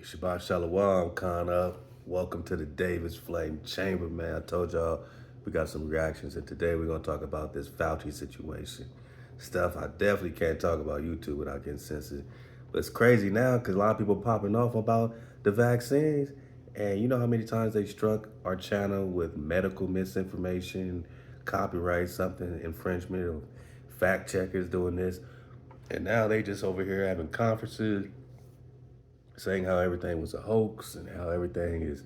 Shabbat Shalom, Khan up. Welcome to the Davis Flame Chamber, man. I told y'all we got some reactions, and today we're gonna talk about this Fauci situation. Stuff I definitely can't talk about YouTube without getting censored. But it's crazy now because a lot of people popping off about the vaccines, and you know how many times they struck our channel with medical misinformation, copyright, something infringement, or fact checkers doing this, and now they just over here having conferences saying how everything was a hoax and how everything is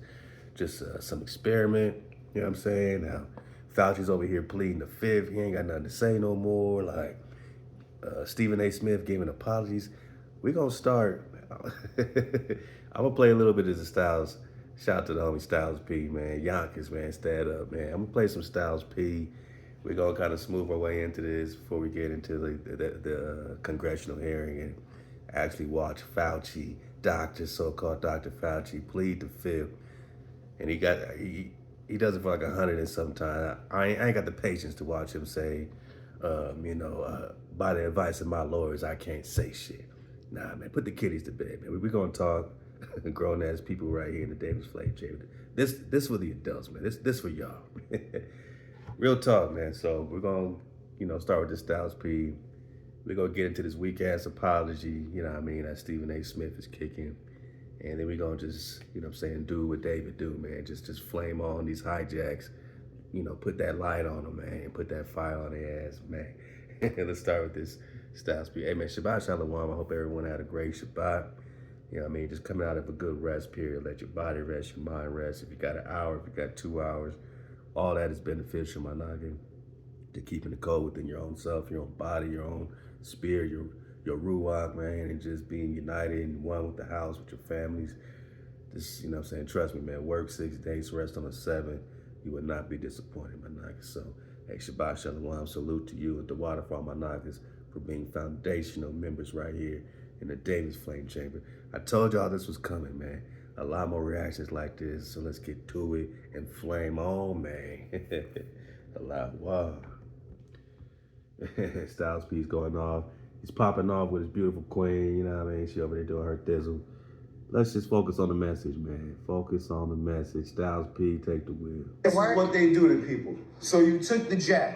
just some experiment. You know what I'm saying? Now, Fauci's over here pleading the fifth. He ain't got nothing to say no more. Like, Stephen A. Smith giving apologies. We're going to start. I'm going to play a little bit of the Styles. Shout out to the homie Styles P, man. Yonkers, man. Stand up, man. I'm going to play some Styles P. We're going to kind of smooth our way into this before we get into the congressional hearing and actually watch Fauci, so-called Dr. Fauci, plead the fifth. And he does it for like 100 and some time. I ain't got the patience to watch him say, by the advice of my lawyers, I can't say shit. Nah, man, put the kiddies to bed, man. We're gonna talk grown-ass people right here in the Davis Flame Chamber. This for the adults, man. This for y'all. Real talk, man. So we're gonna, start with this Styles P. We're gonna get into this weak-ass apology, that Stephen A. Smith is kicking. And then we're gonna just, do what David do, man. Just flame on these hijacks, put that light on them, man. Put that fire on their ass, man. Let's start with this Styles P. Hey, man, Shabbat Shalom. I hope everyone had a great Shabbat. Just coming out of a good rest period. Let your body rest, your mind rest. If you got an hour, if you got 2 hours, all that is beneficial, my noggin, to keeping the code within your own self, your own body, your own spirit, your ruach, man, and just being united and one with the house, with your families. Just, trust me, man, work 6 days, rest on the 7th. You would not be disappointed, my niggas. So, hey, Shabbat Shalom, salute to you and ThaWaDa for all my niggas for being foundational members right here in the Davis Flame Chamber. I told y'all this was coming, man. A lot more reactions like this, so let's get to it and flame on, man. Halal HaWah. Styles P's going off. He's popping off with his beautiful queen, She over there doing her thizzle. Let's just focus on the message, man. Focus on the message. Styles P, take the wheel. This is what they do to people. So you took the jab.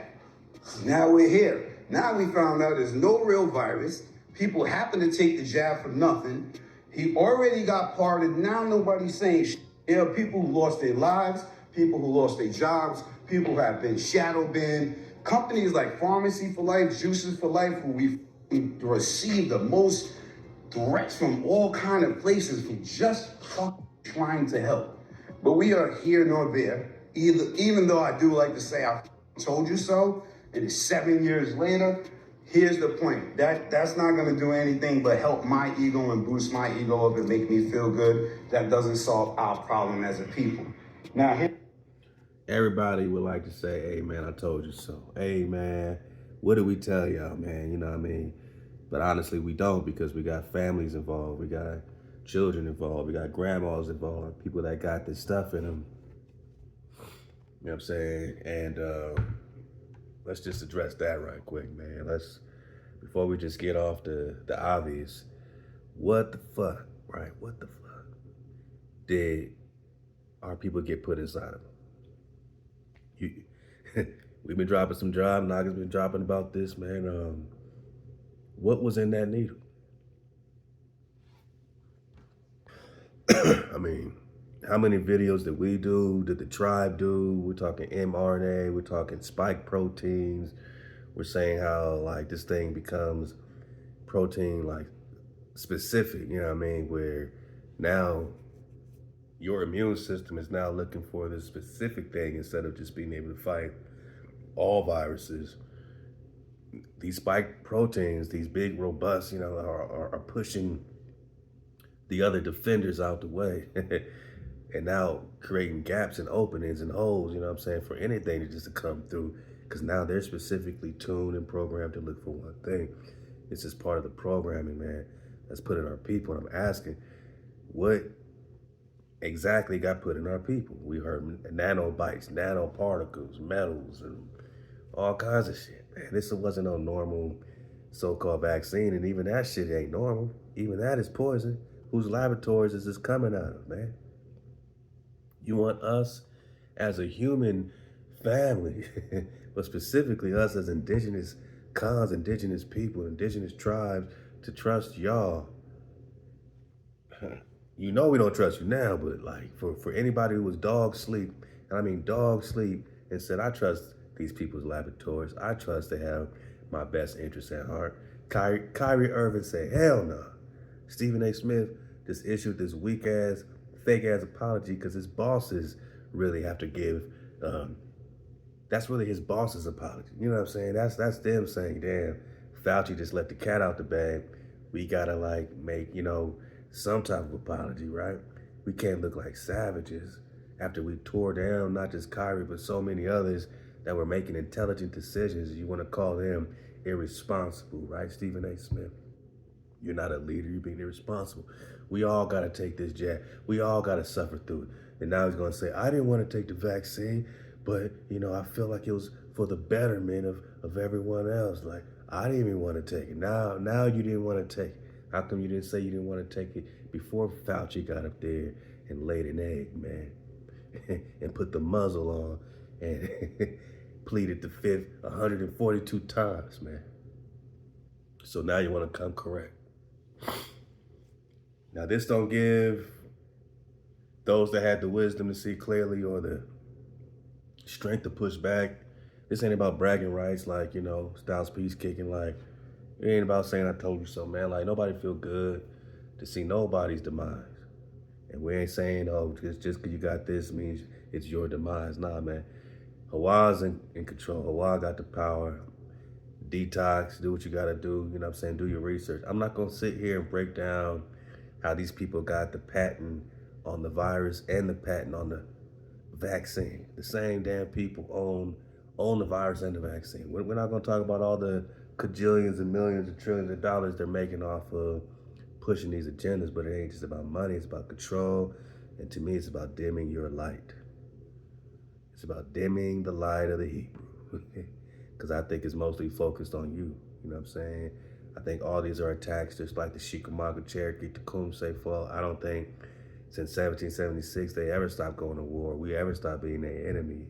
Now we're here. Now we found out there's no real virus. People happen to take the jab for nothing. He already got pardoned. Now nobody's saying shit. There are people who lost their lives, people who lost their jobs, people who have been shadow banned. Companies like Pharmacy for Life, Juices for Life, who we received the most threats from all kind of places for just trying to help. But we are here nor there. Even though I do like to say I told you so, and it's 7 years later, here's the point. That's not gonna do anything but help my ego and boost my ego up and make me feel good. That doesn't solve our problem as a people. Now, everybody would like to say, hey, man, I told you so. Hey, man, what do we tell y'all, man? But honestly, we don't, because we got families involved. We got children involved. We got grandmas involved, people that got this stuff in them. You know what I'm saying? And let's just address that right quick, man. Before we just get off the obvious, what the fuck, right? What the fuck did our people get put inside of them? We've been dropping some jobs. Naga's been dropping about this, man. What was in that needle? I mean, how many videos did we do? Did the tribe do? We're talking mRNA. We're talking spike proteins. We're saying how, like, this thing becomes protein, like, specific, where now your immune system is now looking for this specific thing instead of just being able to fight all viruses. These spike proteins, these big, robust, are pushing the other defenders out the way and now creating gaps and openings and holes, for anything to just to come through, because now they're specifically tuned and programmed to look for one thing. It's just part of the programming, man, that's put in our people. And I'm asking, what exactly got put in our people? We heard nanobites, nanoparticles, metals, and all kinds of shit. Man, this wasn't no normal so-called vaccine, and even that shit ain't normal. Even that is poison. whose laboratories is this coming out of, man? You want us as a human family, but specifically us as indigenous cons, indigenous people, indigenous tribes, to trust y'all. You know we don't trust you now, but like for anybody who was dog sleep, and I mean dog sleep, and said, I trust these people's laboratories. I trust they have my best interests at heart. Kyrie Irving said, hell no. Stephen A. Smith just issued this weak-ass, fake-ass apology because his bosses really have to give, that's really his boss's apology. You know what I'm saying? That's them saying, damn, Fauci just let the cat out the bag. We gotta like make, some type of apology, right? We can't look like savages after we tore down not just Kyrie, but so many others that were making intelligent decisions. You want to call them irresponsible, right, Stephen A. Smith? You're not a leader, you're being irresponsible. We all got to take this jab. We all got to suffer through it. And now he's going to say, I didn't want to take the vaccine, but, I feel like it was for the betterment of everyone else. Like, I didn't even want to take it. Now you didn't want to take it. How come you didn't say you didn't want to take it before Fauci got up there and laid an egg, man? And put the muzzle on and pleaded the fifth 142 times, man. So now you want to come correct. Now this don't give those that had the wisdom to see clearly or the strength to push back. This ain't about bragging rights like, Styles Peace kicking like, it ain't about saying I told you so, man. Like nobody feel good to see nobody's demise. And we ain't saying, oh, just because you got this means it's your demise. Nah, man. HaWah's in control. HaWah got the power. Detox, do what you got to do. You know what I'm saying? Do your research. I'm not going to sit here and break down how these people got the patent on the virus and the patent on the vaccine. The same damn people own the virus and the vaccine. We're not going to talk about all the cajillions and millions and trillions of dollars they're making off of pushing these agendas, but it ain't just about money, it's about control. And to me, it's about dimming your light. It's about dimming the light of the Hebrew. Because I think it's mostly focused on you. You know what I'm saying? I think all these are attacks just like the Chickamauga, Cherokee, Tecumseh fall. I don't think since 1776 they ever stopped going to war. We ever stopped being their enemies.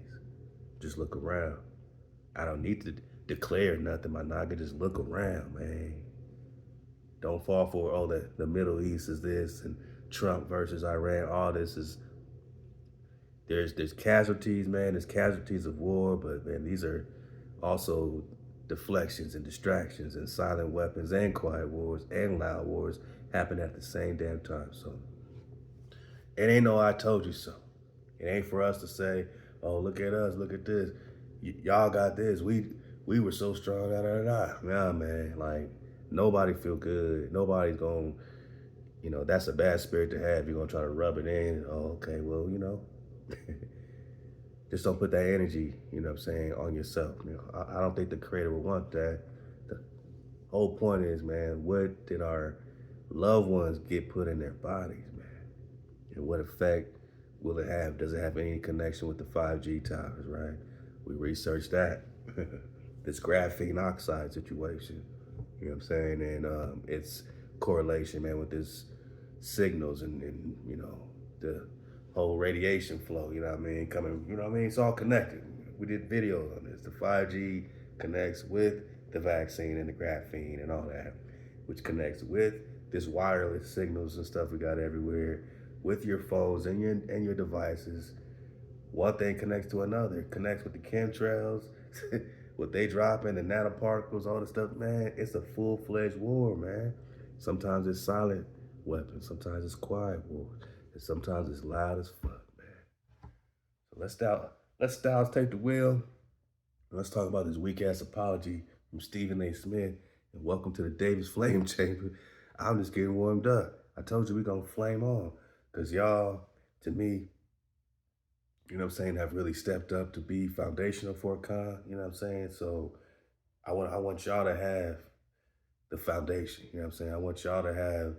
Just look around. I don't need to declare nothing, my nigga. Just look around, man. Don't fall for, the Middle East is this and Trump versus Iran. All this is, there's casualties, man. There's casualties of war, but man, these are also deflections and distractions and silent weapons and quiet wars and loud wars happen at the same damn time. So it ain't no I told you so. It ain't for us to say, oh, look at us, look at this. Y'all got this. We were so strong, Nah, man, like nobody feel good. Nobody's going, that's a bad spirit to have. You're going to try to rub it in. Oh, okay, well, just don't put that energy, on yourself. I don't think the creator would want that. The whole point is, man, what did our loved ones get put in their bodies, man? And what effect will it have? Does it have any connection with the 5G towers, right? We researched that. This graphene oxide situation, you know what I'm saying? And its correlation, man, with this signals and the whole radiation flow, coming, it's all connected. We did videos on this. The 5G connects with the vaccine and the graphene and all that, which connects with this wireless signals and stuff we got everywhere with your phones and your devices. One thing connects to another. It connects with the chemtrails, what they drop in, the nanoparticles, all the stuff, man. It's a full-fledged war, man. Sometimes it's silent weapons. Sometimes it's quiet wars. And sometimes it's loud as fuck, man. So let's Styles take the wheel. Let's talk about this weak-ass apology from Stephen A. Smith. And welcome to the Davis Flame Chamber. I'm just getting warmed up. I told you we're going to flame on. Because y'all, to me, have really stepped up to be foundational for a con, So I want y'all to have the foundation, I want y'all to have,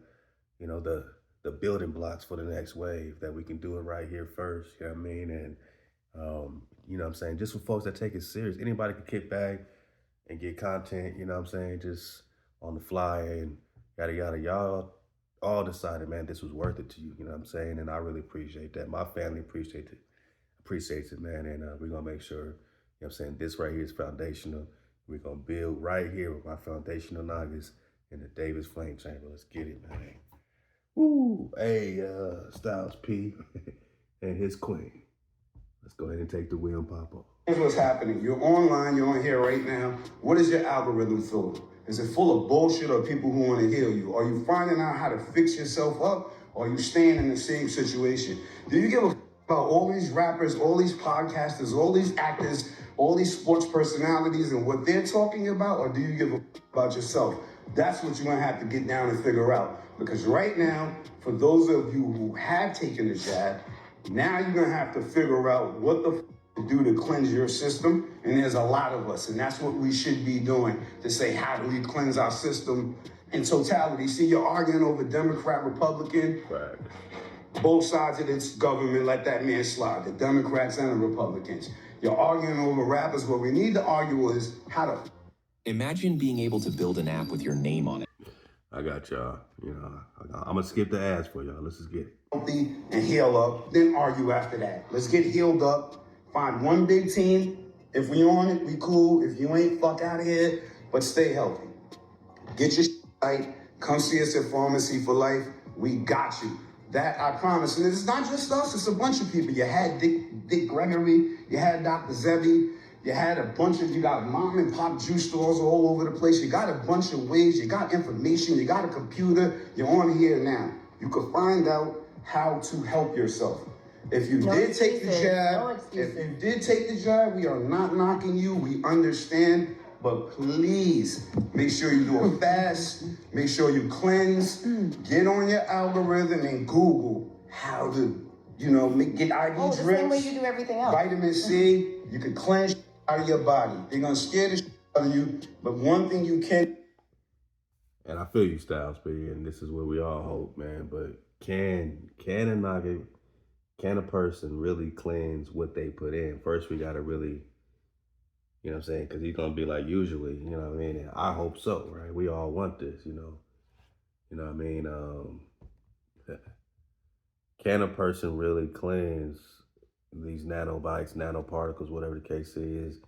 the building blocks for the next wave, that we can do it right here first, And, just for folks that take it serious, anybody can kick back and get content, just on the fly and yada, yada. Y'all all decided, man, this was worth it to you. You know what I'm saying? And I really appreciate that. My family appreciates it, man. And we're gonna make sure, you know what I'm saying, this right here is foundational. We're gonna build right here with my foundational nuggets in the Davis Flame Chamber. Let's get it, man. Woo! Hey, Styles P and his queen. Let's go ahead and take the wheel and pop up. Here's what's happening. You're online, you're on here right now. What is your algorithm full of? Is it full of bullshit or people who want to heal you? Are you finding out how to fix yourself up? Or are you staying in the same situation? Do you give a about all these rappers, all these podcasters, all these actors, all these sports personalities and what they're talking about? Or do you give a about yourself? That's what you're going to have to get down and figure out. Because right now, for those of you who have taken the jab, now you're going to have to figure out what the to do to cleanse your system, and there's a lot of us, and that's what we should be doing to say, how do we cleanse our system in totality? See, you're arguing over Democrat, Republican, Right. Both sides of this government, let that man slide, the Democrats and the Republicans. You're arguing over rappers. What we need to argue is how to imagine being able to build an app with your name on it. I got y'all. You know, I'm gonna skip the ads for y'all. Let's just get it. healthy and heal up, then argue after that. Let's get healed up. Find one big team. If we on it, we cool. If you ain't, fuck out of here. But stay healthy. Get your right. Come see us at Pharmacy for Life. We got you. That I promise. And it's not just us. It's a bunch of people. You had Dick Gregory. You had Dr. Zebi. You had a bunch of, you got mom and pop juice stores all over the place. You got a bunch of ways. You got information. You got a computer. You're on here now. You could find out how to help yourself. If you did take the jab, we are not knocking you. We understand, but please make sure you do a fast. Make sure you cleanse. Get on your algorithm and Google how to, get IV drips. The same way you do everything else. Vitamin C. You can cleanse out of your body. They're gonna scare the out of you, but one thing you can. And I feel you, Styles P, and this is where we all hope, man. But can a person really cleanse what they put in? First, we got to really, you know what I'm saying? Because he's going to be like, usually, you know what I mean? And I hope so, right? We all want this, you know? You know what I mean? Can a person really cleanse these nanobites, nanoparticles, whatever the case is,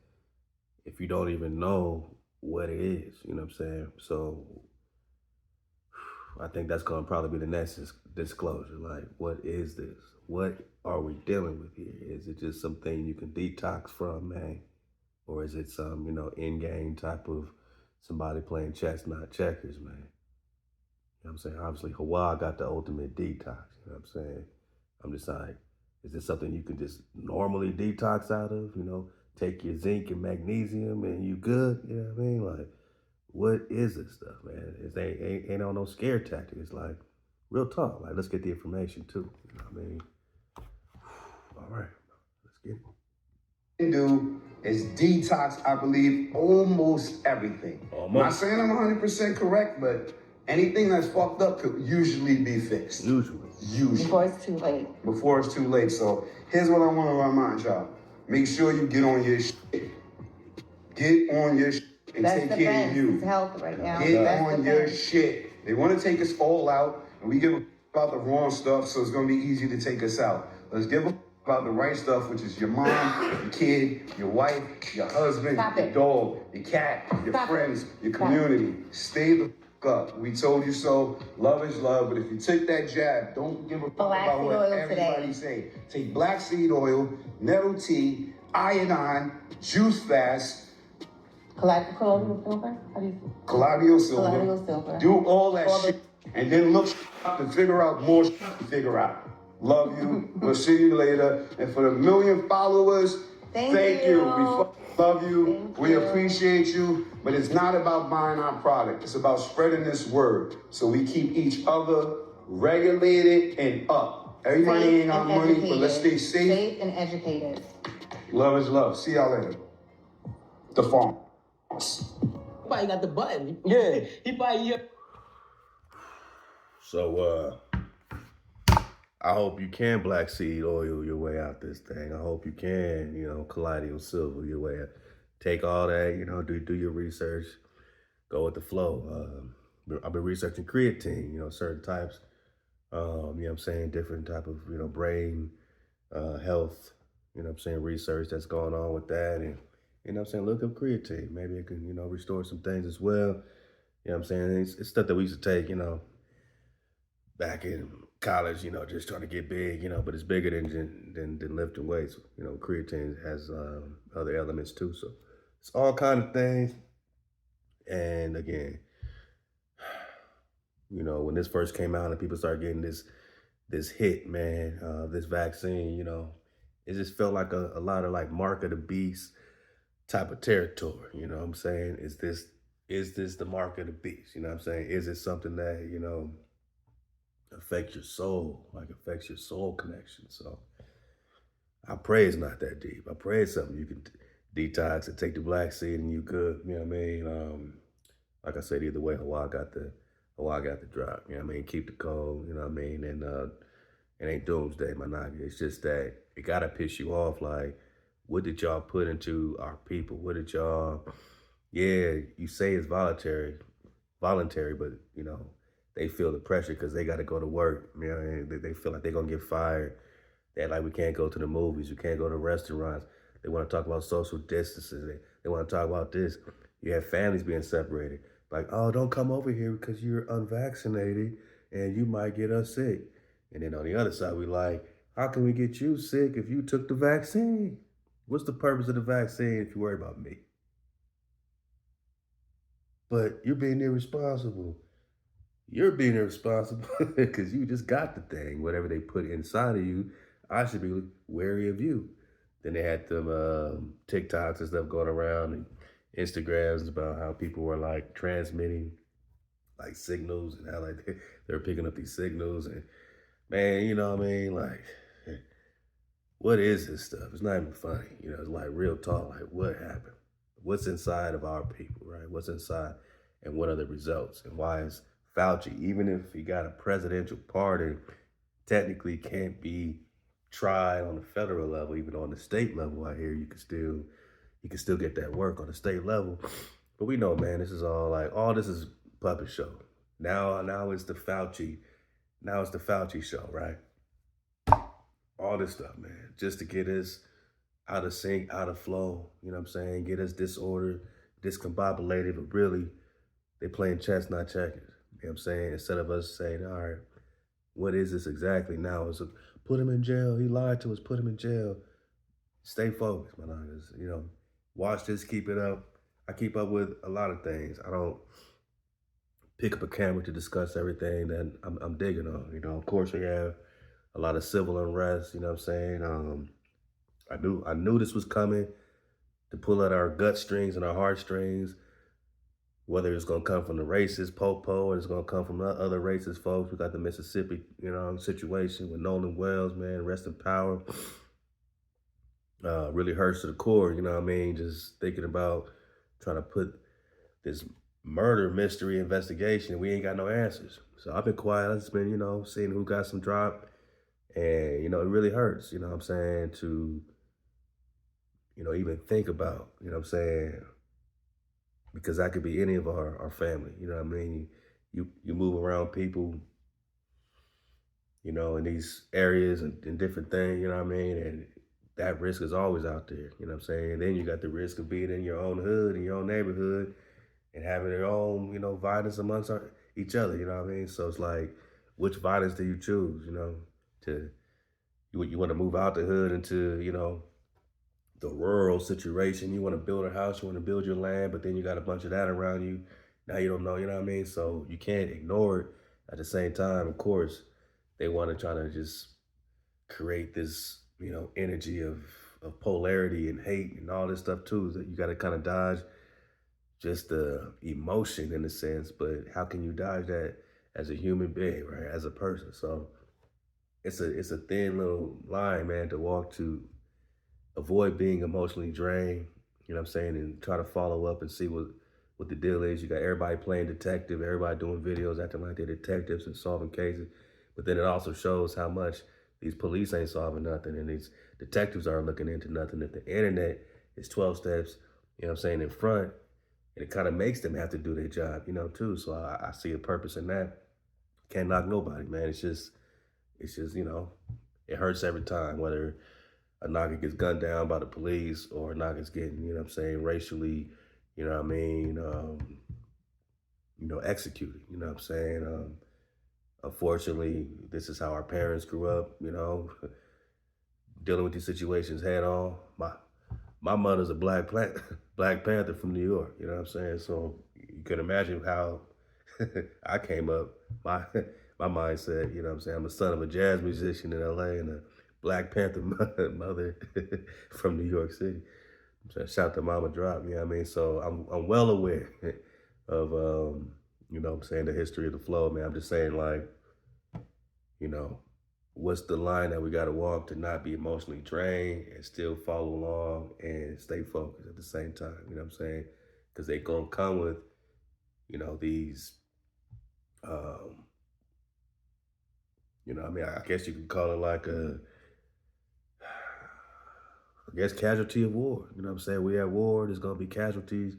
if you don't even know what it is, you know what I'm saying? So I think that's going to probably be the next disclosure. Like, what is this? What are we dealing with here? Is it just something you can detox from, man? Or is it some, in-game type of somebody playing chess, not checkers, man? You know what I'm saying? Obviously, HaWah got the ultimate detox, you know what I'm saying? I'm just like, is this something you can just normally detox out of? Take your zinc and magnesium and you good? You know what I mean? Like, what is this stuff, man? It ain't on no scare tactic. It's like, real talk. Like, let's get the information too. You know what I mean? All right, let's get it. Do is detox, I believe, almost everything. I'm not saying I'm 100% correct, but anything that's fucked up could usually be fixed. Usually. Before it's too late. Before it's too late. So here's what I want to remind y'all. Make sure you get on your shit. Get on your shit and That's take care of you. It's health right now. Get on your shit. They want to take us all out, and we give a about the wrong stuff, so it's going to be easy to take us out. Let's give a about the right stuff, which is your mom, your kid, your wife, your husband, your dog, your cat, your friends, your community. Stay the up. We told you so. Love is love, but if you take that jab, don't give a fuck about what everybody say. Take black seed oil, nettle tea, iodine, juice fast, Colloidal silver? How do you say? Colloidal silver. Colloidal silver. Do all that shit, and then look up and figure out more shit to figure out. Love you. We'll see you later. And for the 1 million followers, thank you. We love you. We appreciate you. But it's not about buying our product. It's about spreading this word so we keep each other regulated and up. Everybody ain't got money, but let's stay safe. Safe and educated. Love is love. See y'all later. The farm. Probably got the button. Yeah. He probably. So, I hope you can black seed oil your way out this thing. I hope you can, colloidal silver your way out. Take all that, do your research, go with the flow. I've been researching creatine, certain types, different type of, brain health, research that's going on with that. And, look up creatine. Maybe it can, restore some things as well. It's stuff that we used to take, back in college, just trying to get big, but it's bigger than lifting weights. Creatine has other elements too. So it's all kind of things. And again, when this first came out and people started getting this hit, man, this vaccine, it just felt like a lot of like mark of the beast type of territory. You know what I'm saying? Is this the mark of the beast? You know what I'm saying? Is it something that, affects your soul, like affects your soul connection? So I pray it's not that deep. I pray it's something you can detox and take the black seed and you good, you know what I mean? Like I said, either way, HaWah got the drop, you know what I mean? Keep the code, you know what I mean? And it ain't doomsday, my nigga. It's just that it gotta piss you off. Like, what did y'all put into our people? What did y'all, yeah, you say it's voluntary, but, they feel the pressure because they got to go to work. They feel like they're going to get fired. They're like, we can't go to the movies. We can't go to restaurants. They want to talk about social distancing. They want to talk about this. You have families being separated. Like, oh, don't come over here because you're unvaccinated and you might get us sick. And then on the other side, we like, how can we get you sick if you took the vaccine? What's the purpose of the vaccine if you worry about me? But you're being irresponsible. You're being irresponsible because you just got the thing. Whatever they put inside of you, I should be wary of you. Then they had them TikToks and stuff going around and Instagrams about how people were like transmitting like signals and how like they're picking up these signals. And man, you know what I mean? Like, what is this stuff? It's not even funny. It's like real talk. Like, what happened? What's inside of our people, right? What's inside and what are the results? And why is Fauci, even if he got a presidential pardon, technically can't be tried on the federal level, even on the state level. I hear you can still get that work on the state level. But we know, man, this is all like, all this is puppet show. Now it's the Fauci show, right? All this stuff, man, just to get us out of sync, out of flow, you know what I'm saying? Get us disordered, discombobulated, but really, they playing chess, not checkers. You know what I'm saying? Instead of us saying, all right, what is this exactly now? It's put him in jail. He lied to us, put him in jail. Stay focused, my niggas. Watch this, keep it up. I keep up with a lot of things. I don't pick up a camera to discuss everything that I'm digging on. Of course, we have a lot of civil unrest, you know what I'm saying? I knew this was coming to pull at our gut strings and our heartstrings. Whether it's going to come from the racist po-po or it's going to come from other racist folks. We got the Mississippi, situation with Nolan Wells, man, rest in power. Really hurts to the core, you know what I mean? Just thinking about trying to put this murder mystery investigation. We ain't got no answers. So I've been quiet. I've just been, seeing who got some drop. And, it really hurts, you know what I'm saying, to, even think about, you know what I'm saying? Because that could be any of our family, you know what I mean? You move around people, in these areas and different things, you know what I mean? And that risk is always out there, you know what I'm saying? And then you got the risk of being in your own hood, in your own neighborhood, and having your own, violence amongst each other, you know what I mean? So it's like, which violence do you choose, you want to move out the hood into, the rural situation. You want to build a house, you want to build your land, but then you got a bunch of that around you. Now you don't know, you know what I mean? So you can't ignore it. At the same time, of course, they want to try to just create this, energy of polarity and hate and all this stuff too. That you got to kind of dodge just the emotion in a sense, but how can you dodge that as a human being, right? As a person. So it's a thin little line, man, to walk to avoid being emotionally drained, you know what I'm saying, and try to follow up and see what the deal is. You got everybody playing detective, everybody doing videos acting like they're detectives and solving cases. But then it also shows how much these police ain't solving nothing and these detectives aren't looking into nothing. If the internet is 12 steps, you know what I'm saying, in front And it kind of makes them have to do their job, you know, too. So I see a purpose in that. Can't knock nobody, man. It's just, you know, it hurts every time, whether a knocker gets gunned down by the police or a knocker's getting, you know what I'm saying, racially, you know what I mean, executed, you know what I'm saying? Unfortunately, this is how our parents grew up, you know, dealing with these situations head on. My mother's a Black Panther from New York, you know what I'm saying? So you can imagine how I came up. My mindset, you know what I'm saying? I'm a son of a jazz musician in LA and a Black Panther mother from New York City. So shout to Mama Drop, you know what I mean? So I'm well aware of, you know what I'm saying, the history of the flow, man. I'm just saying, like, you know, what's the line that we got to walk to not be emotionally drained and still follow along and stay focused at the same time, you know what I'm saying? Because they going to come with, you know, these, you know, I mean, I guess you could call it like I guess casualty of war. You know what I'm saying? We at war, there's gonna be casualties.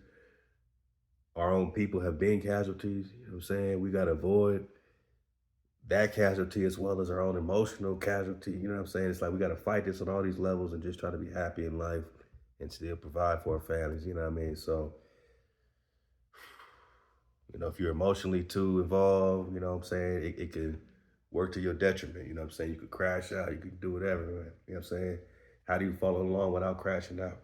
Our own people have been casualties, you know what I'm saying? We gotta avoid that casualty as well as our own emotional casualty, you know what I'm saying? It's like we gotta fight this on all these levels and just try to be happy in life and still provide for our families, you know what I mean? So, you know, if you're emotionally too involved, you know what I'm saying, it could work to your detriment, you know what I'm saying? You could crash out, you could do whatever, man, you know what I'm saying? How do you follow along without crashing out? You know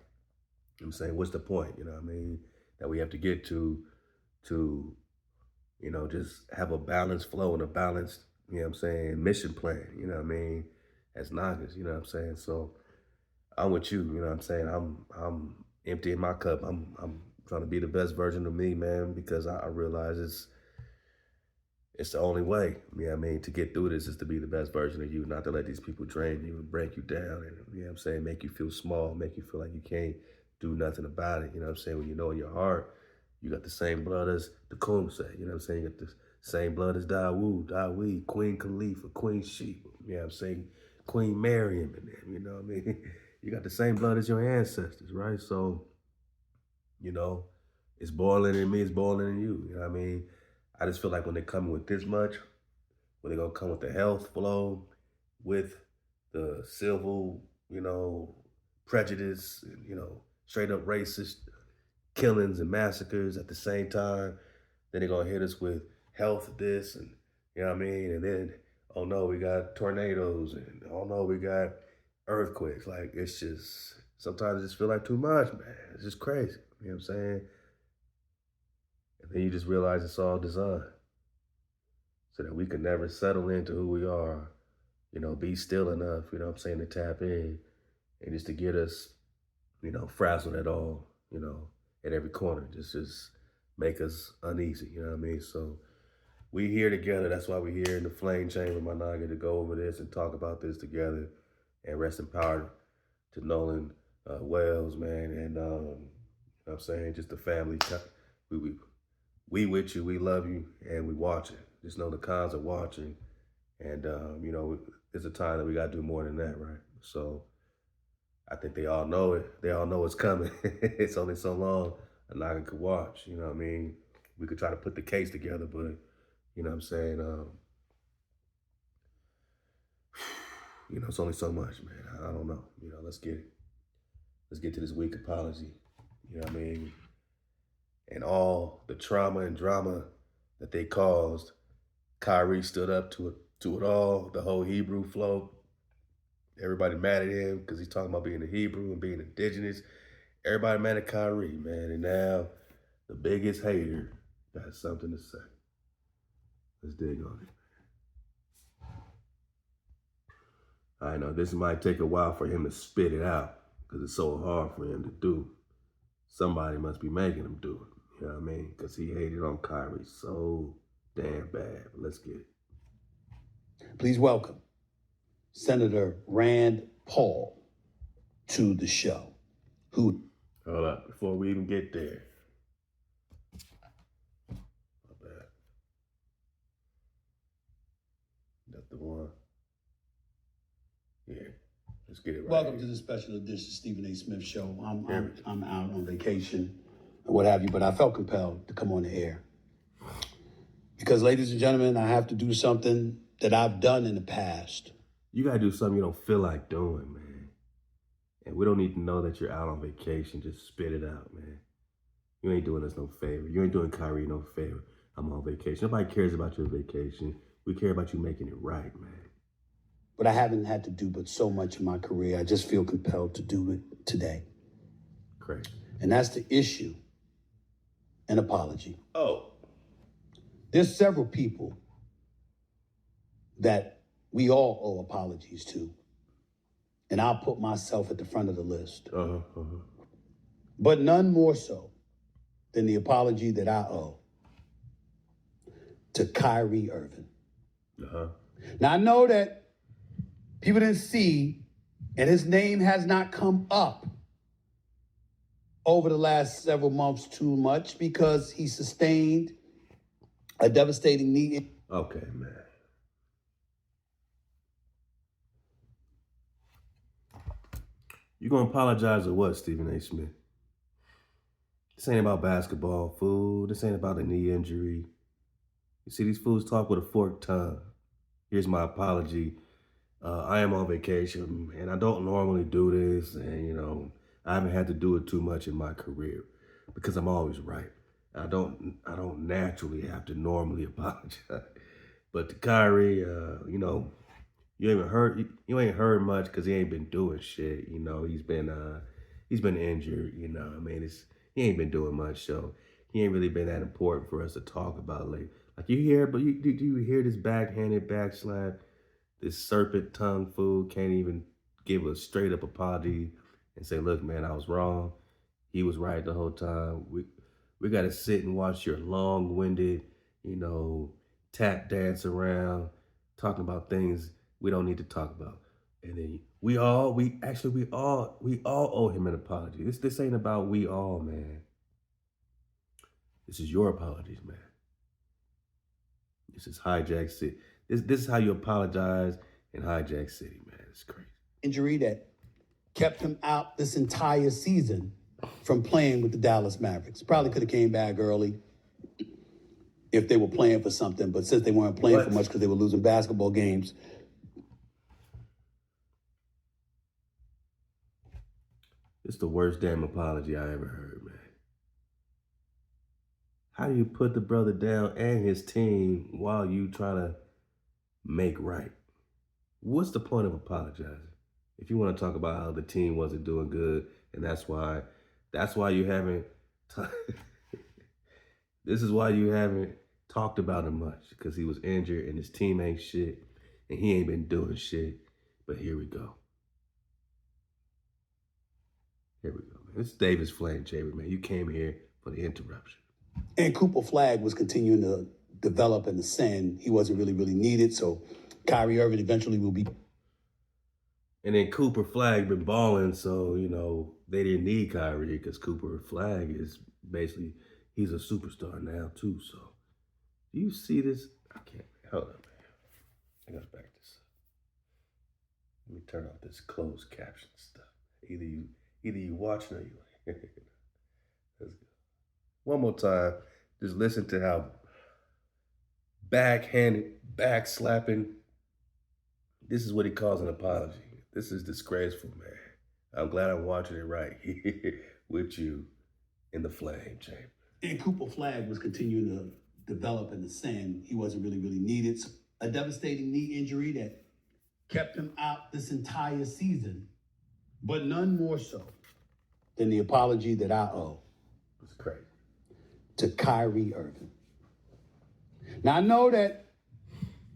what I'm saying? What's the point, you know what I mean, that we have to get to, you know, just have a balanced flow and a balanced, you know what I'm saying, mission plan, you know what I mean, as Nagas, you know what I'm saying? So I'm with you, you know what I'm saying? I'm emptying my cup. I'm trying to be the best version of me, man, because I realize it's the only way, you know what I mean, to get through this is to be the best version of you, not to let these people drain you and break you down and, you know what I'm saying, make you feel small, make you feel like you can't do nothing about it, you know what I'm saying? When you know in your heart, you got the same blood as the Kum say, you know what I'm saying? You got the same blood as Dawood, Queen Khalifa, Queen Sheba, you know what I'm saying? Queen Miriam and them, you know what I mean? You got the same blood as your ancestors, right? So, you know, it's boiling in me, it's boiling in you, you know what I mean? I just feel like when they come with this much, when they're gonna come with the health flow, with the civil, you know, prejudice, and, you know, straight up racist killings and massacres at the same time, then they're gonna hit us with health this and, you know what I mean? And then, oh no, we got tornadoes and oh no, we got earthquakes. Like, it's just, sometimes it just feel like too much, man. It's just crazy, you know what I'm saying? And then you just realize it's all designed so that we can never settle into who we are, you know, be still enough, you know what I'm saying, to tap in and just to get us, you know, frazzled at all, you know, at every corner, just make us uneasy, you know what I mean? So we here together. That's why we here in the flame chamber, my Naga, to go over this and talk about this together. And rest in power to Nolan Wells, man, and you know what I'm saying, just the family. We with you, we love you, and we watching. Just know the cons are watching, and you know, it's a time that we got to do more than that, right? So I think they all know it. They all know it's coming. It's only so long a Naga could watch, you know what I mean? We could try to put the case together, but you know what I'm saying? You know, it's only so much, man. I don't know. You know, let's get it. Let's get to this weak apology. You know what I mean? And all the trauma and drama that they caused, Kyrie stood up to it all, the whole Hebrew flow. Everybody mad at him because he's talking about being a Hebrew and being indigenous. Everybody mad at Kyrie, man. And now the biggest hater got something to say. Let's dig on it. I know this might take a while for him to spit it out because it's so hard for him to do. Somebody must be making him do it. You know what I mean? Because he hated on Kyrie so damn bad. But let's get it. Please welcome Senator Rand Paul to the show. Hold up, before we even get there. My bad. That's the one. Yeah, let's get it right. Welcome to the special edition Stephen A. Smith Show. I'm out on vacation. or what have you, but I felt compelled to come on the air. Because, ladies and gentlemen, I have to do something that I've done in the past. You gotta do something you don't feel like doing, man. And we don't need to know that you're out on vacation. Just spit it out, man. You ain't doing us no favor. You ain't doing Kyrie no favor. I'm on vacation. Nobody cares about your vacation. We care about you making it right, man. But I haven't had to do but so much in my career. I just feel compelled to do it today. Crazy. And that's the issue. An apology. Oh. There's several people that we all owe apologies to. And I'll put myself at the front of the list. But none more so than the apology that I owe to Kyrie Irving. Now, I know that people didn't see, and his name has not come up over the last several months too much because he sustained a devastating knee. Okay, man. You gonna apologize or what, Stephen A. Smith? This ain't about basketball, fool. This ain't about a knee injury. You see, these fools talk with a forked tongue. Here's my apology. I am on vacation, and I don't normally do this, and, you know, I haven't had to do it too much in my career because I'm always right. I don't naturally have to normally apologize. But to Kyrie, you know, you ain't heard much because he ain't been doing shit. You know, he's been injured. You know, I mean, he ain't been doing much, so he ain't really been that important for us to talk about lately. Like you hear, but do you hear this backhanded backslap? This serpent tongue fool can't even give a straight up apology and say, "Look, man, I was wrong. He was right the whole time." We got to sit and watch your long-winded, you know, tap dance around, talking about things we don't need to talk about. And then we all owe him an apology. This ain't about we all, man. This is your apologies, man. This is Hijack City. This is how you apologize in Hijack City, man. It's crazy. Injury that kept him out this entire season from playing with the Dallas Mavericks. Probably could have came back early if they were playing for something, but since they weren't playing for much because they were losing basketball games. It's the worst damn apology I ever heard, man. How do you put the brother down and his team while you try to make right? What's the point of apologizing? If you want to talk about how the team wasn't doing good, and that's why you haven't, this is why you haven't talked about him much, because he was injured and his team ain't shit, and he ain't been doing shit. But here we go. Here we go, man. This is Davis Flame Chamber, man. You came here for the interruption. And Cooper Flag was continuing to develop and ascend. He wasn't really needed, so Kyrie Irving eventually will be. And then Cooper Flag been balling, so, you know, they didn't need Kyrie because Cooper Flag is basically, he's a superstar now, too. So, do you see this? I can't. Hold up, man. I gotta back this up. Let me turn off this closed caption stuff. Either you watching or you ain't. Let's go. One more time. Just listen to how backhanded, backslapping. This is what he calls an apology. This is disgraceful, man. I'm glad I'm watching it right here with you in the Flame Chamber. And Cooper Flag was continuing to develop and ascend. He wasn't really needed. So a devastating knee injury that kept him out this entire season, but none more so than the apology that I owe. It's crazy. To Kyrie Irving. Now, I know that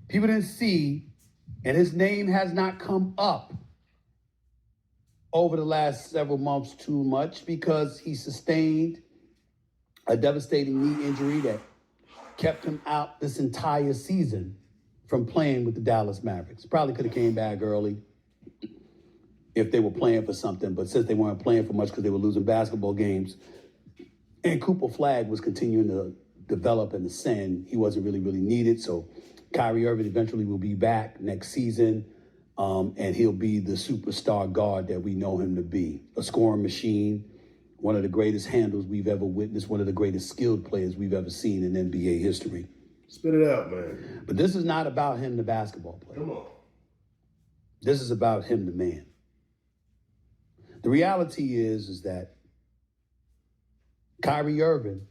people didn't see, and his name has not come up over the last several months too much because he sustained a devastating knee injury that kept him out this entire season from playing with the Dallas Mavericks. Probably could have came back early if they were playing for something, but since they weren't playing for much because they were losing basketball games, and Cooper Flag was continuing to develop and ascend, he wasn't really needed. So Kyrie Irving eventually will be back next season, and he'll be the superstar guard that we know him to be. A scoring machine, one of the greatest handles we've ever witnessed, one of the greatest skilled players we've ever seen in NBA history. Spit it out, man. But this is not about him, the basketball player. Come on. This is about him, the man. The reality is that Kyrie Irving,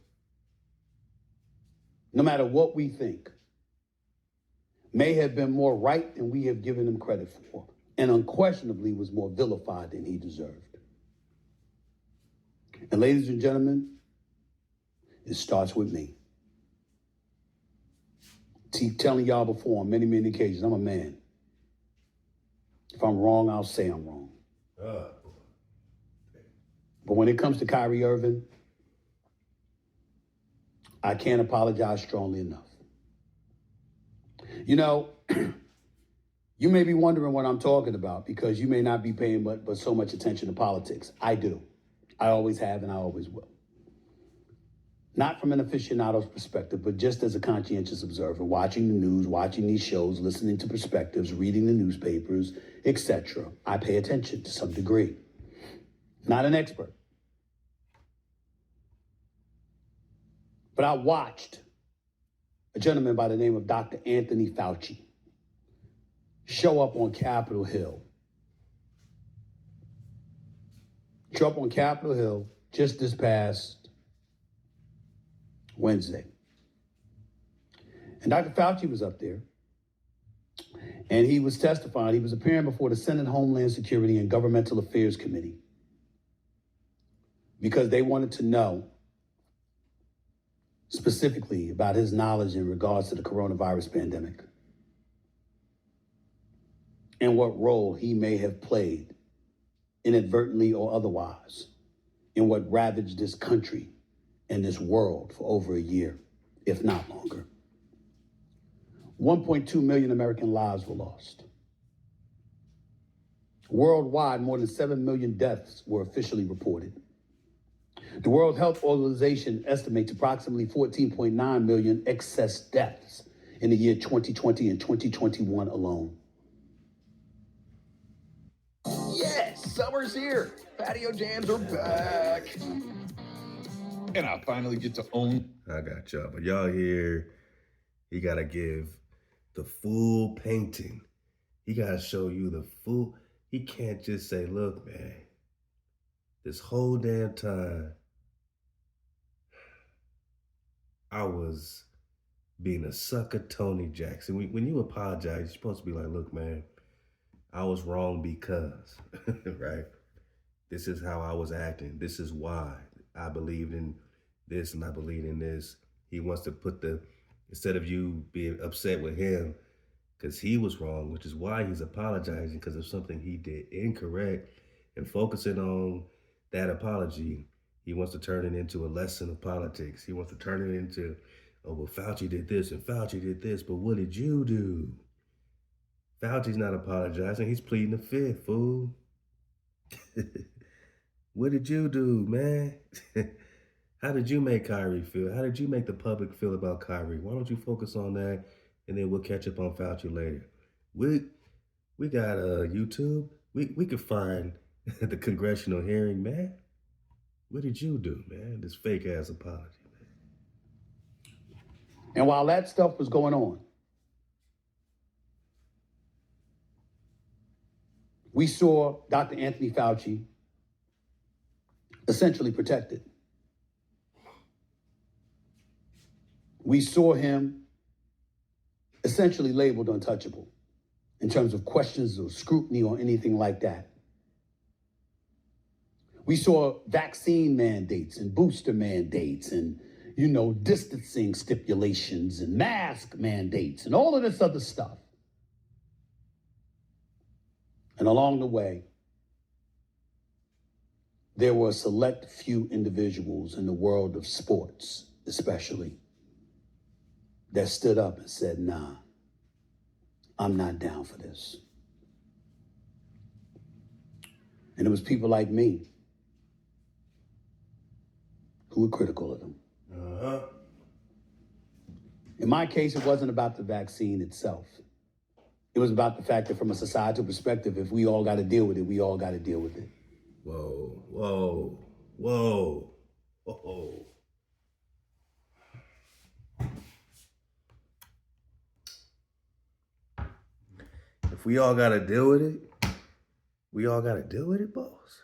no matter what we think, may have been more right than we have given him credit for, and unquestionably was more vilified than he deserved. And ladies and gentlemen, it starts with me. Keep telling y'all before on many, many occasions, I'm a man. If I'm wrong, I'll say I'm wrong. But when it comes to Kyrie Irving, I can't apologize strongly enough. You know, you may be wondering what I'm talking about because you may not be paying but so much attention to politics. I do. I always have and I always will. Not from an aficionado's perspective, but just as a conscientious observer, watching the news, watching these shows, listening to perspectives, reading the newspapers, etc. I pay attention to some degree. Not an expert. But I watched a gentleman by the name of Dr. Anthony Fauci show up on Capitol Hill. Show up on Capitol Hill just this past Wednesday. And Dr. Fauci was up there and he was testifying. He was appearing before the Senate Homeland Security and Governmental Affairs Committee because they wanted to know specifically about his knowledge in regards to the coronavirus pandemic and what role he may have played, inadvertently or otherwise, in what ravaged this country and this world for over a year, if not longer. 1.2 million American lives were lost. Worldwide, more than 7 million deaths were officially reported. The World Health Organization estimates approximately 14.9 million excess deaths in the year 2020 and 2021 alone. Yes, summer's here. Patio jams are back. And I finally get to own. I got y'all, but y'all here, he gotta give the full painting. He gotta show you the full. He can't just say, look, man, this whole damn time, I was being a sucker Tony Jackson. When you apologize, you're supposed to be like, look, man, I was wrong because, right? This is how I was acting. This is why I believed in this and I believe in this. He wants to put instead of you being upset with him because he was wrong, which is why he's apologizing because of something he did incorrect, and focusing on that apology, he wants to turn it into a lesson of politics. He wants to turn it into, oh, well, Fauci did this and Fauci did this, but what did you do? Fauci's not apologizing. He's pleading the fifth, fool. What did you do, man? How did you make Kyrie feel? How did you make the public feel about Kyrie? Why don't you focus on that, and then we'll catch up on Fauci later. We got YouTube. We could find the congressional hearing, man. What did you do, man? This fake ass apology, man. And while that stuff was going on, we saw Dr. Anthony Fauci essentially protected. We saw him essentially labeled untouchable in terms of questions or scrutiny or anything like that. We saw vaccine mandates and booster mandates and, distancing stipulations and mask mandates and all of this other stuff. And along the way, there were a select few individuals in the world of sports, especially, that stood up and said, nah, I'm not down for this. And it was people like me who were critical of them. In my case, it wasn't about the vaccine itself. It was about the fact that from a societal perspective, if we all got to deal with it, we all got to deal with it. Whoa, whoa. Whoa. Whoa. If we all got to deal with it, we all got to deal with it, boss.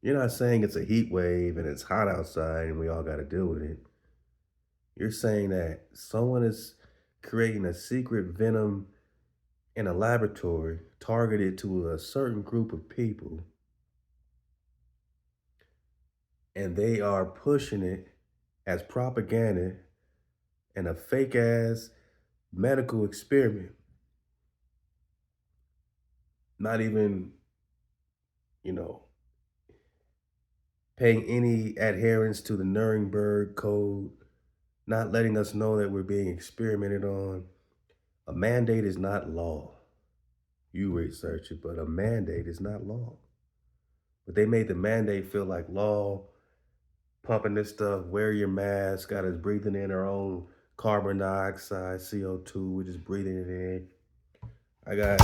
You're not saying it's a heat wave and it's hot outside and we all got to deal with it. You're saying that someone is creating a secret venom in a laboratory targeted to a certain group of people, and they are pushing it as propaganda and a fake ass medical experiment. Not even, paying any adherence to the Nuremberg Code, not letting us know that we're being experimented on. A mandate is not law. You research it, but a mandate is not law. But they made the mandate feel like law, pumping this stuff, wear your mask, got us breathing in our own carbon dioxide, CO2, we're just breathing it in. I got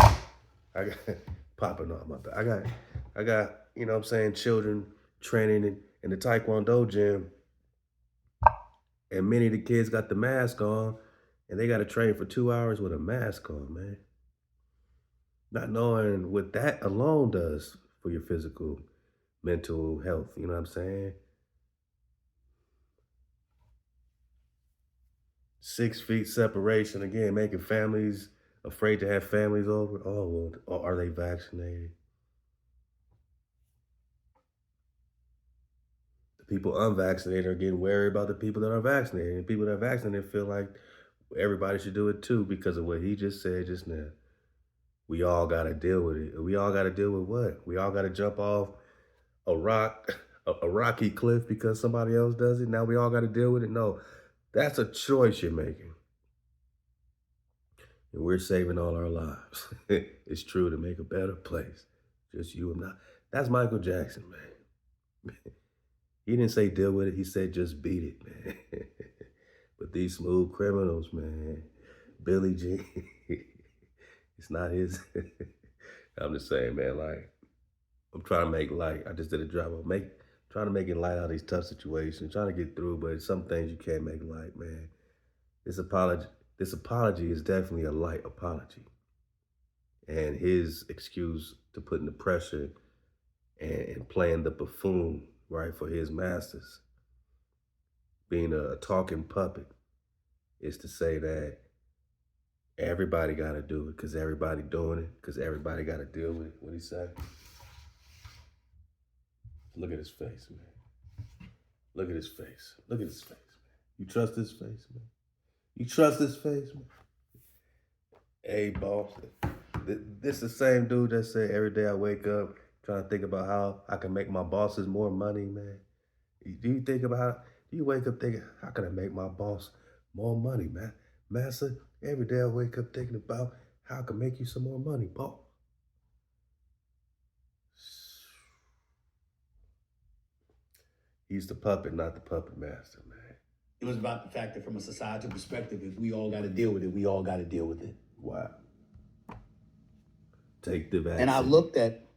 popping off my back. I got, children training in the Taekwondo gym, and many of the kids got the mask on, and they got to train for 2 hours with a mask on, man. Not knowing what that alone does for your physical, mental health, you know what I'm saying? 6 feet separation, again, making families afraid to have families over. Oh, well, are they vaccinated? The people unvaccinated are getting wary about the people that are vaccinated. And people that are vaccinated feel like everybody should do it too because of what he just said just now. We all got to deal with it. We all got to deal with what? We all got to jump off a rocky cliff because somebody else does it. Now we all got to deal with it. No, that's a choice you're making. And we're saving all our lives. It's true, to make a better place. Just you and I. That's Michael Jackson, man. He didn't say deal with it. He said just beat it, man. But these smooth criminals, man. Billie Jean. It's not his. I'm just saying, man, like, I'm trying to make light. I just did a drop. Trying to make it light out of these tough situations, trying to get through, but some things you can't make light, man. This apology is definitely a light apology. And his excuse to putting the pressure and playing the buffoon, right, for his masters, being a talking puppet, is to say that everybody got to do it because everybody doing it, because everybody got to deal with it. What he said? Look at his face, man. Look at his face. Look at his face, man. You trust his face, man? You trust his face, man? Hey, boss. This the same dude that said every day I wake up trying to think about how I can make my bosses more money, man. Do you wake up thinking, how can I make my boss more money, man? Massa, every day I wake up thinking about how I can make you some more money, boss. He's the puppet, not the puppet master, man. It was about the fact that from a societal perspective, if we all got to deal with it, we all got to deal with it. Wow. Take the vaccine. And I looked at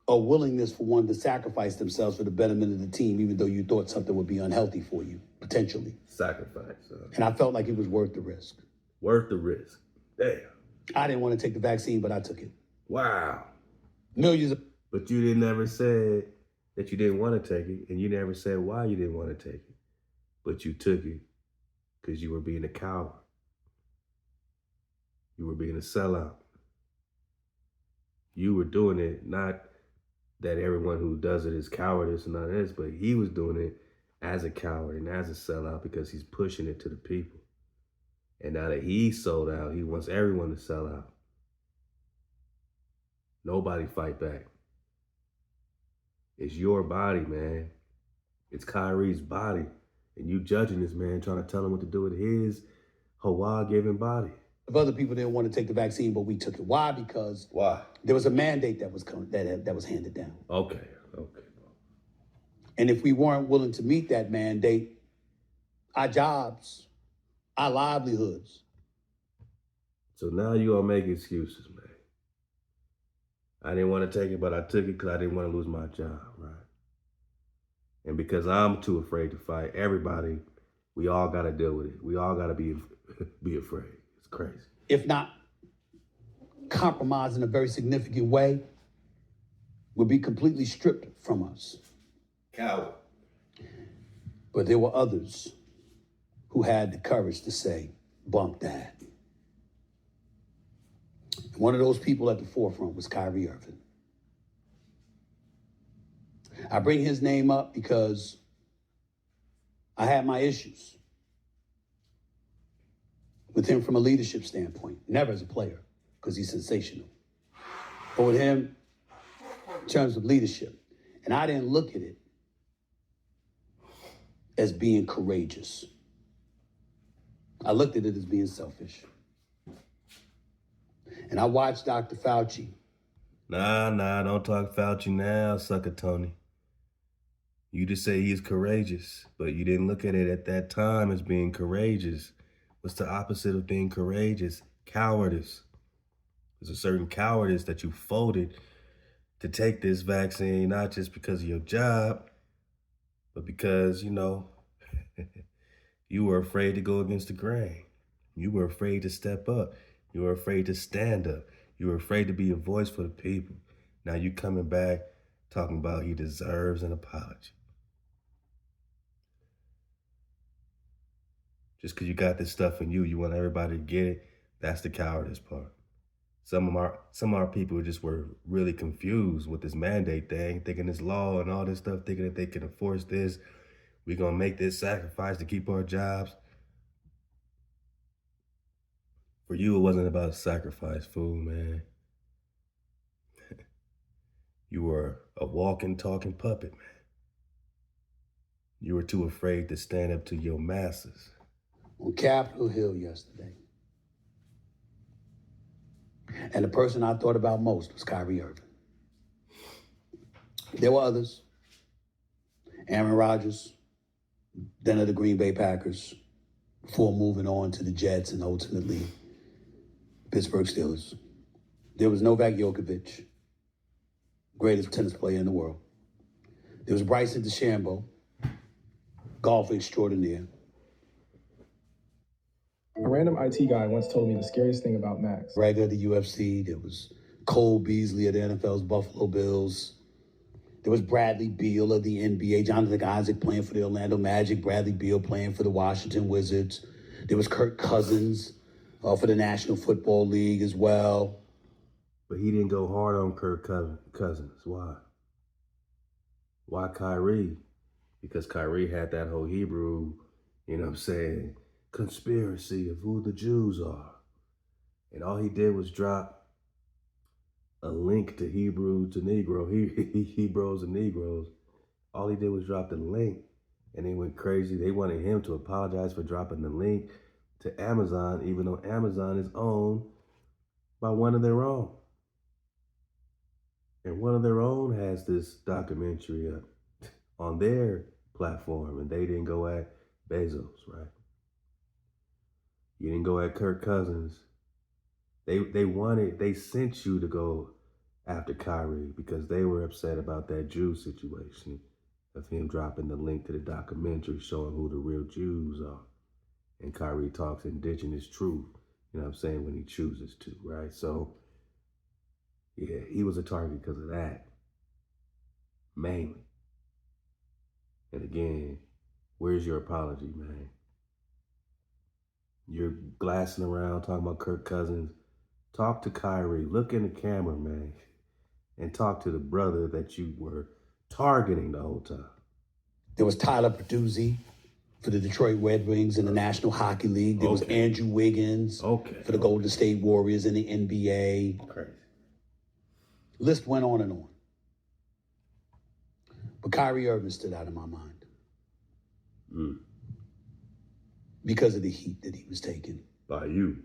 a willingness for one to sacrifice themselves for the betterment of the team, even though you thought something would be unhealthy for you, potentially. Sacrifice. And I felt like it was worth the risk. Worth the risk. Damn. I didn't want to take the vaccine, but I took it. Wow. Millions of... But you never said that you didn't want to take it, and you never said why you didn't want to take it. But you took it because you were being a coward. You were being a sellout. You were doing it, not that everyone who does it is cowardice and none of this, but he was doing it as a coward and as a sellout because he's pushing it to the people. And now that he's sold out, he wants everyone to sell out. Nobody fight back. It's your body, man. It's Kyrie's body. And you judging this man, trying to tell him what to do with his HaWah-given body. other people didn't want to take the vaccine, but we took it. Why? Because Why? there was a mandate that was handed down. Okay. And if we weren't willing to meet that mandate, our jobs, our livelihoods. So now you gonna make excuses, man. I didn't want to take it, but I took it because I didn't want to lose my job, right? And because I'm too afraid to fight, everybody, we all got to deal with it. We all got to be afraid. It's crazy. If not compromised in a very significant way, would be completely stripped from us. Coward. But there were others who had the courage to say, bump that. And one of those people at the forefront was Kyrie Irving. I bring his name up because I had my issues with him from a leadership standpoint, never as a player, because he's sensational. But with him, in terms of leadership, and I didn't look at it as being courageous. I looked at it as being selfish. And I watched Dr. Fauci. Nah, don't talk Fauci now, sucker Tony. You just say he's courageous, but you didn't look at it at that time as being courageous. What's the opposite of being courageous? Cowardice. There's a certain cowardice that you folded to take this vaccine, not just because of your job, but because, you know, you were afraid to go against the grain. You were afraid to step up. You were afraid to stand up. You were afraid to be a voice for the people. Now you coming back talking about he deserves an apology. Just because you got this stuff in you, you want everybody to get it. That's the cowardice part. Some of our people just were really confused with this mandate thing, thinking this law and all this stuff, thinking that they can enforce this. We're going to make this sacrifice to keep our jobs. For you, it wasn't about sacrifice, fool, man. You were a walking, talking puppet, man. You were too afraid to stand up to your masses. On Capitol Hill yesterday. And the person I thought about most was Kyrie Irving. There were others. Aaron Rodgers, then of the Green Bay Packers, before moving on to the Jets and ultimately Pittsburgh Steelers. There was Novak Djokovic, greatest tennis player in the world. There was Bryson DeChambeau, golf extraordinaire. A random IT guy once told me the scariest thing about Max. Raga of the UFC. There was Cole Beasley of the NFL's Buffalo Bills. There was Bradley Beal of the NBA. Jonathan Isaac playing for the Orlando Magic. Bradley Beal playing for the Washington Wizards. There was Kirk Cousins for the National Football League as well. But he didn't go hard on Kirk Cousins. Why? Why Kyrie? Because Kyrie had that whole Hebrew, you know what I'm saying, conspiracy of who the Jews are. And all he did was drop a link to Hebrew to Negro, Hebrews and Negroes. All he did was drop the link and they went crazy. They wanted him to apologize for dropping the link to Amazon, even though Amazon is owned by one of their own. And one of their own has this documentary up on their platform, and they didn't go at Bezos, right? You didn't go at Kirk Cousins. They sent you to go after Kyrie because they were upset about that Jew situation of him dropping the link to the documentary showing who the real Jews are. And Kyrie talks indigenous truth, you know what I'm saying, when he chooses to, right? So, yeah, he was a target because of that, mainly. And again, where's your apology, man? You're glassing around talking about Kirk Cousins. Talk to Kyrie. Look in the camera, man, and talk to the brother that you were targeting the whole time. There was Tyler Perduzzi for the Detroit Red Wings in the National Hockey League. There was Andrew Wiggins for the Golden State Warriors in the NBA. Crazy. List went on and on. But Kyrie Irving stood out in my mind. Because of the heat that he was taking. By you.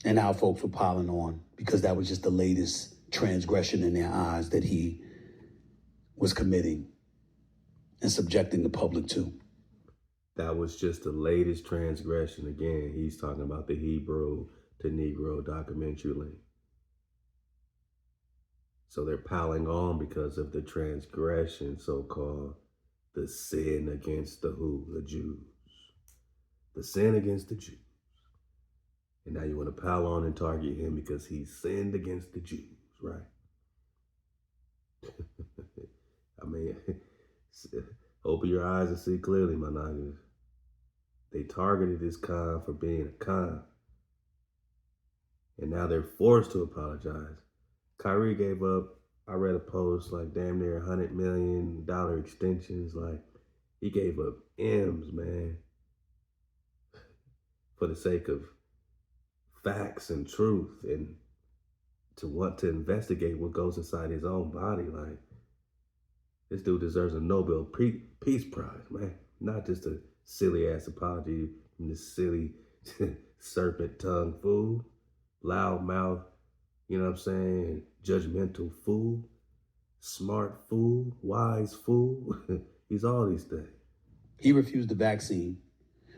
And how folks were piling on because that was just the latest transgression in their eyes that he was committing and subjecting the public to. That was just the latest transgression. Again, he's talking about the Hebrew to Negro documentary link. So they're piling on because of the transgression, so-called, the sin against the who? The Jews. The sin against the Jews. And now you want to pile on and target him because he sinned against the Jews, right? I mean, open your eyes and see clearly, my niggas. They targeted this Khan for being a Khan. And now they're forced to apologize. Kyrie gave up, I read a post, like damn near $100 million extensions. Like, he gave up M's, man, for the sake of facts and truth, and to want to investigate what goes inside his own body. Like, this dude deserves a Nobel Peace Prize, man. Not just a silly ass apology from this silly serpent tongue fool, loud mouth, you know what I'm saying, judgmental fool, smart fool, wise fool. He's all these things. He refused the vaccine.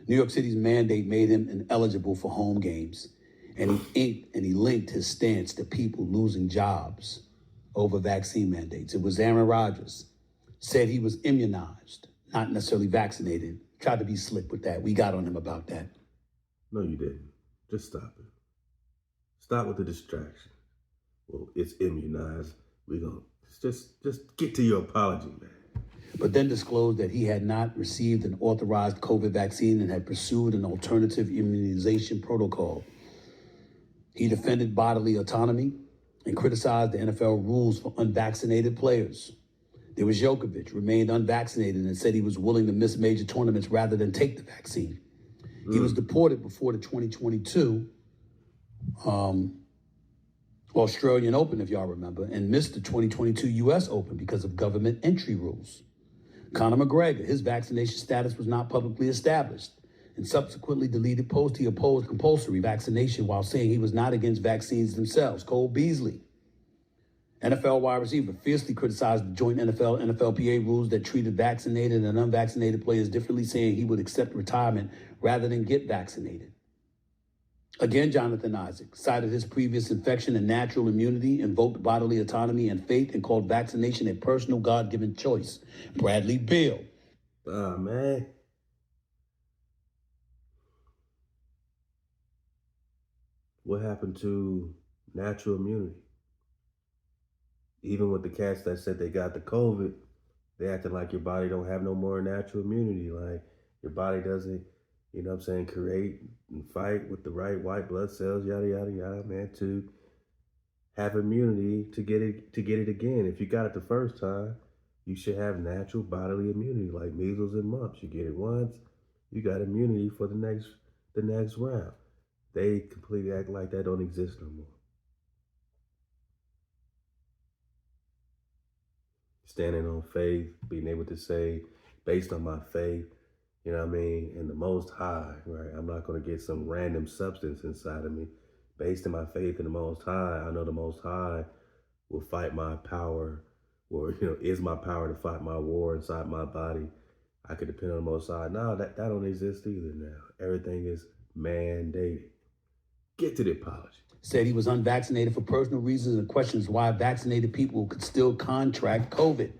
New York City's mandate made him ineligible for home games. And he linked his stance to people losing jobs over vaccine mandates. It was Aaron Rodgers, said he was immunized, not necessarily vaccinated. Tried to be slick with that. We got on him about that. No, you didn't. Just stop it. Stop with the distraction. Well, it's immunized. We're going to just get to your apology, man. But then disclosed that he had not received an authorized COVID vaccine and had pursued an alternative immunization protocol. He defended bodily autonomy and criticized the NFL rules for unvaccinated players. There was Djokovic, remained unvaccinated and said he was willing to miss major tournaments rather than take the vaccine. He was deported before the 2022 Australian Open, if y'all remember, and missed the 2022 US Open because of government entry rules. Conor McGregor, his vaccination status was not publicly established, and subsequently deleted posts he opposed compulsory vaccination while saying he was not against vaccines themselves. Cole Beasley, NFL wide receiver, fiercely criticized the joint NFL-NFLPA rules that treated vaccinated and unvaccinated players differently, saying he would accept retirement rather than get vaccinated. Again, Jonathan Isaac cited his previous infection and natural immunity, invoked bodily autonomy and faith, and called vaccination a personal God-given choice. Bradley Beal. Man. What happened to natural immunity? Even with the cats that said they got the COVID, they acting like your body don't have no more natural immunity. Like, your body doesn't, you know what I'm saying, create and fight with the right white blood cells, yada, yada, yada, man, to have immunity to get it again. If you got it the first time, you should have natural bodily immunity, like measles and mumps. You get it once, you got immunity for the next round. They completely act like that don't exist no more. Standing on faith, being able to say, based on my faith, you know what I mean, and the Most High, right? I'm not going to get some random substance inside of me. Based on my faith in the Most High, I know the Most High will fight my power, or, you know, is my power to fight my war inside my body. I could depend on the Most High. No, that don't exist either now. Everything is mandated. Get to the apology. Said he was unvaccinated for personal reasons and questions why vaccinated people could still contract COVID.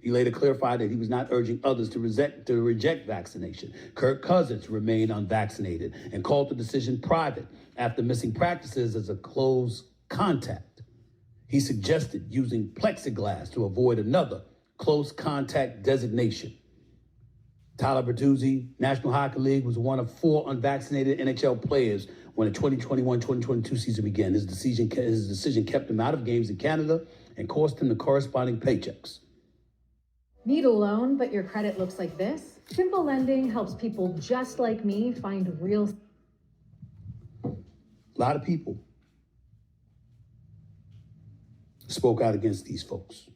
He later clarified that he was not urging others to reject vaccination. Kirk Cousins remained unvaccinated and called the decision private after missing practices as a close contact. He suggested using plexiglass to avoid another close contact designation. Tyler Bertuzzi, National Hockey League, was one of 4 unvaccinated NHL players when the 2021-2022 season began. His decision kept him out of games in Canada and cost him the corresponding paychecks. Need a loan, but your credit looks like this? Simple Lending helps people just like me find real... A lot of people spoke out against these folks.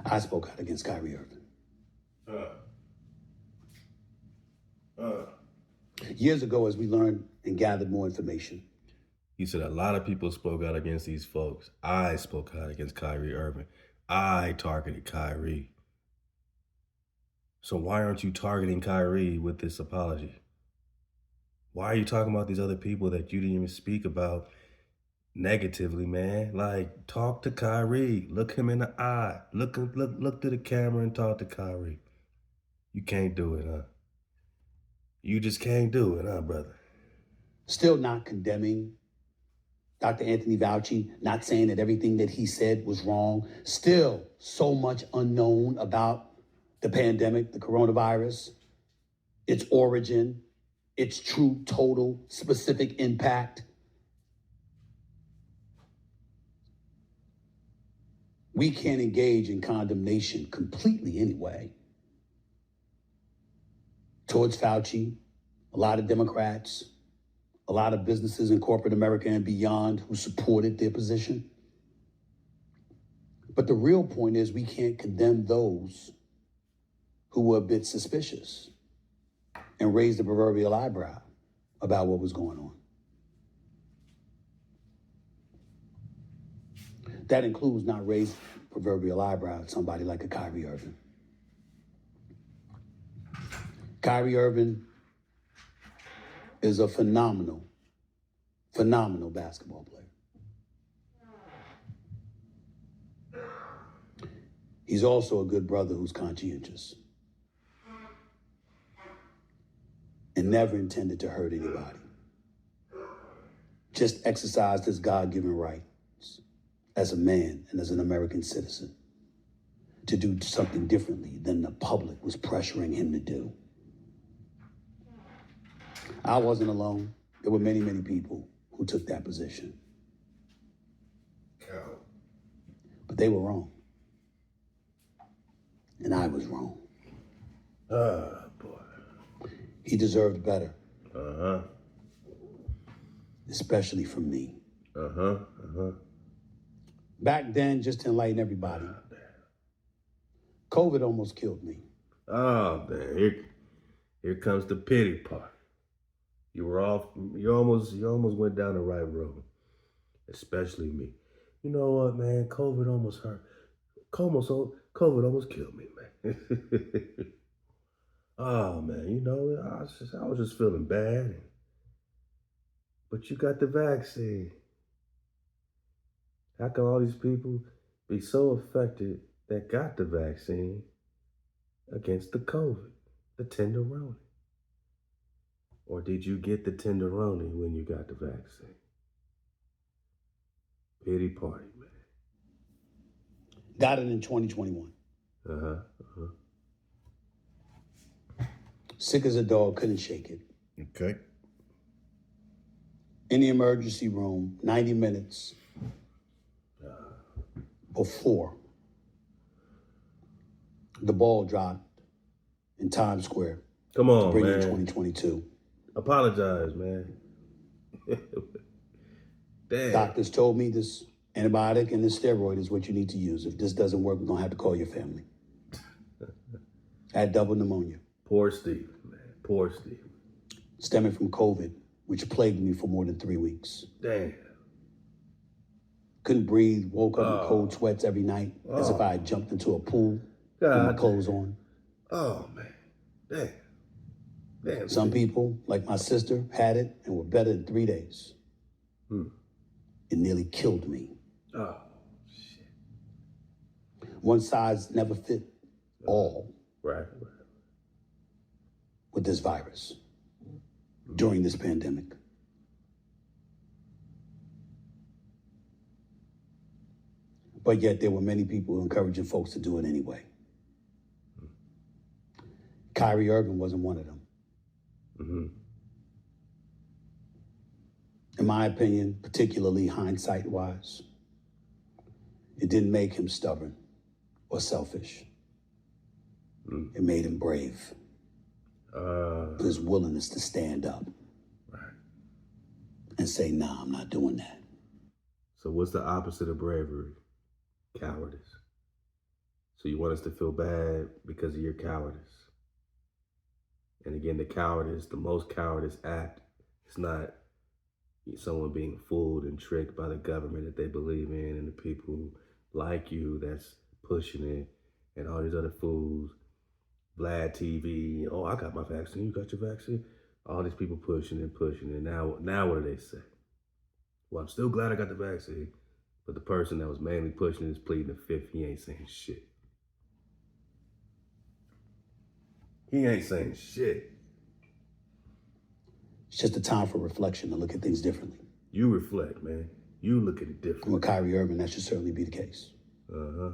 I spoke out against Kyrie Irving. Years ago, as we learned and gathered more information. He said a lot of people spoke out against these folks. I spoke out against Kyrie Irving. I targeted Kyrie. So why aren't you targeting Kyrie with this apology? Why are you talking about these other people that you didn't even speak about negatively, man. Like, talk to Kyrie. Look him in the eye. Look to the camera and talk to Kyrie. You can't do it, huh? You just can't do it, huh, brother? Still not condemning Dr. Anthony Fauci, not saying that everything that he said was wrong. Still so much unknown about the pandemic, the coronavirus, its origin, its true, total, specific impact. We can't engage in condemnation completely anyway towards Fauci, a lot of Democrats, a lot of businesses in corporate America and beyond who supported their position. But the real point is we can't condemn those who were a bit suspicious and raised the proverbial eyebrow about what was going on. That includes not raising proverbial eyebrow at somebody like a Kyrie Irving. Kyrie Irving is a phenomenal basketball player. He's also a good brother who's conscientious and never intended to hurt anybody. Just exercised his God-given rights as a man and as an American citizen to do something differently than the public was pressuring him to do. I wasn't alone. There were many, many people who took that position. But they were wrong. And I was wrong. Boy. He deserved better. Uh-huh. Especially from me. Uh-huh. Back then, just to enlighten everybody, COVID almost killed me. Oh, man. Here comes the pity part. You almost went down the right road. Especially me. You know what, man? COVID almost hurt. COVID almost killed me, man. Oh, man, you know, I was just feeling bad. But you got the vaccine. How can all these people be so affected that got the vaccine against the COVID, the tenderoni? Or did you get the tenderoni when you got the vaccine? Pity party, man. Got it in 2021. Sick as a dog, couldn't shake it. Okay. In the emergency room, 90 minutes before the ball dropped in Times Square. Come on, to bring man. in 2022. Apologize, man. Damn. Doctors told me this antibiotic and this steroid is what you need to use. If this doesn't work, we're gonna have to call your family. I had double pneumonia. Poor Steve, man. Poor Steve. Stemming from COVID, which plagued me for more than 3 weeks. Damn. Couldn't breathe, woke up in cold sweats every night, as if I had jumped into a pool with my clothes on. Oh, man. Damn. Damn. Some people, like my sister, had it and were better in 3 days. It nearly killed me. Oh, shit. One size never fit all Right. with this virus during this pandemic. But yet there were many people encouraging folks to do it anyway. Kyrie Irving wasn't one of them. In my opinion, particularly hindsight-wise, it didn't make him stubborn or selfish. It made him brave. His willingness to stand up and say, nah, I'm not doing that. So what's the opposite of bravery? Cowardice. So you want us to feel bad because of your cowardice. And again, the most cowardice act, it's not someone being fooled and tricked by the government that they believe in and the people like you that's pushing it and all these other fools, Vlad TV, oh, I got my vaccine, you got your vaccine? All these people pushing and pushing, and now what do they say? Well, I'm still glad I got the vaccine. But the person that was mainly pushing is pleading the fifth. He ain't saying shit. He ain't saying shit. It's just a time for reflection to look at things differently. You reflect, man. You look at it differently. And with Kyrie Irving, that should certainly be the case. Uh-huh.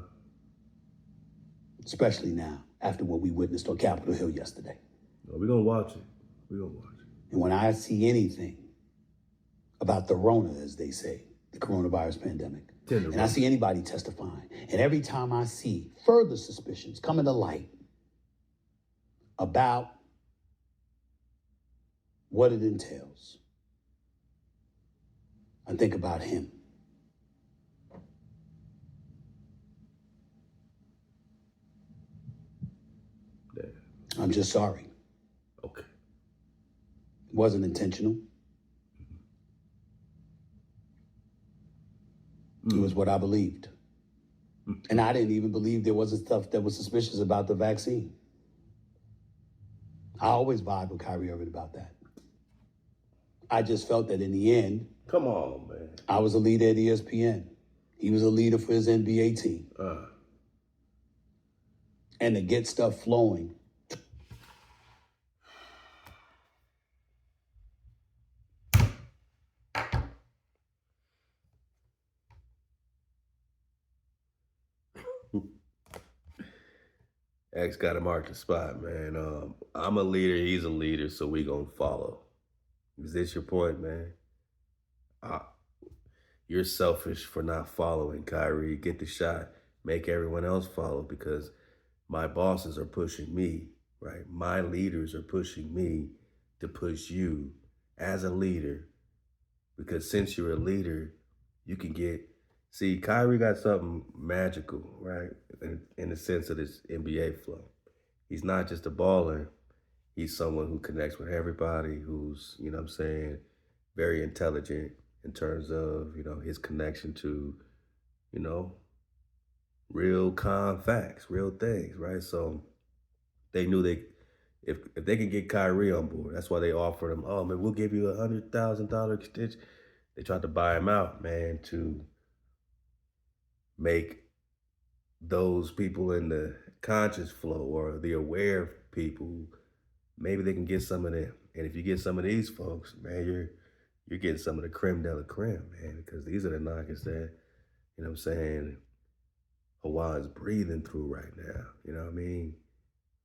Especially now, after what we witnessed on Capitol Hill yesterday. We're going to watch it. We're going to watch it. And when I see anything about the Rona, as they say, the coronavirus pandemic, and I see anybody testifying, and every time I see further suspicions coming to light about what it entails, I think about him. Yeah. I'm just sorry. Okay. It wasn't intentional. It was what I believed. And I didn't even believe there wasn't stuff that was suspicious about the vaccine. I always vibe with Kyrie Irving about that. I just felt that in the end, come on, man. I was a leader at ESPN. He was a leader for his NBA team. And to get stuff flowing, X got to mark the spot, man. I'm a leader, he's a leader, so we gonna follow. Is this your point, man? You're selfish for not following, Kyrie. Get the shot. Make everyone else follow because my bosses are pushing me, right? My leaders are pushing me to push you as a leader because since you're a leader, you can get... See, Kyrie got something magical, right? In the sense of this NBA flow. He's not just a baller. He's someone who connects with everybody, who's, you know what I'm saying, very intelligent in terms of, you know, his connection to, you know, real facts, real things, right? So they knew if they could get Kyrie on board, that's why they offered him, oh, man, we'll give you $100,000 extension. They tried to buy him out, man, to make those people in the conscious flow or the aware people, maybe they can get some of them. And if you get some of these folks, man, you're getting some of the creme de la creme, man, because these are the knockers that, you know what I'm saying, HaWah is breathing through right now. You know what I mean?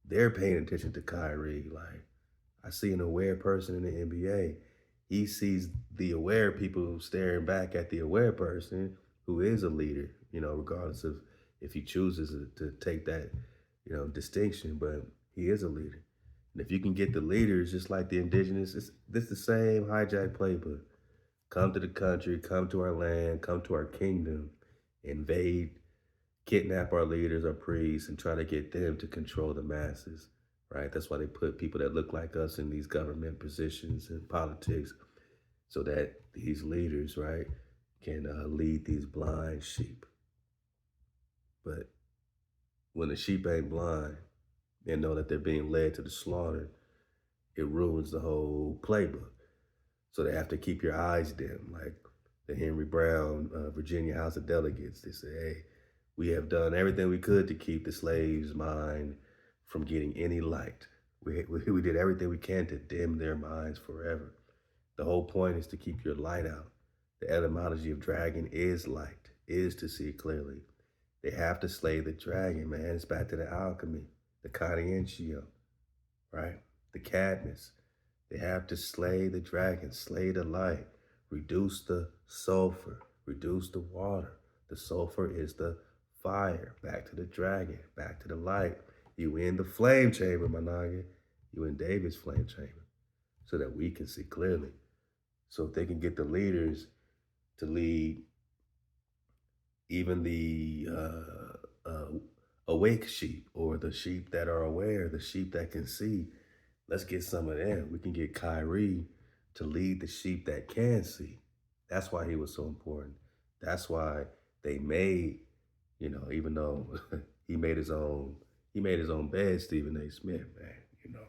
They're paying attention to Kyrie. Like, I see an aware person in the NBA. He sees the aware people staring back at the aware person who is a leader, you know, regardless of if he chooses to take that, you know, distinction, but he is a leader. And if you can get the leaders, just like the indigenous, this is the same hijack playbook. Come to the country, come to our land, come to our kingdom, invade, kidnap our leaders, our priests, and try to get them to control the masses, right? That's why they put people that look like us in these government positions and politics so that these leaders, right, can lead these blind sheep. But when the sheep ain't blind and know that they're being led to the slaughter, it ruins the whole playbook. So they have to keep your eyes dim, like the Henry Brown, Virginia House of Delegates. They say, hey, we have done everything we could to keep the slave's mind from getting any light. We did everything we can to dim their minds forever. The whole point is to keep your light out. The etymology of dragon is light, is to see clearly. They have to slay the dragon, man. It's back to the alchemy, the conscientio, right? The Cadmus. They have to slay the dragon, slay the light, reduce the sulfur, reduce the water. The sulfur is the fire. Back to the dragon, back to the light. You in the flame chamber, my noggin. You in David's flame chamber so that we can see clearly. So if they can get the leaders to lead even the awake sheep or the sheep that are aware, the sheep that can see, let's get some of them. We can get Kyrie to lead the sheep that can see. That's why he was so important. That's why they made, you know, even though he made his own bed, Stephen A. Smith, man, you know.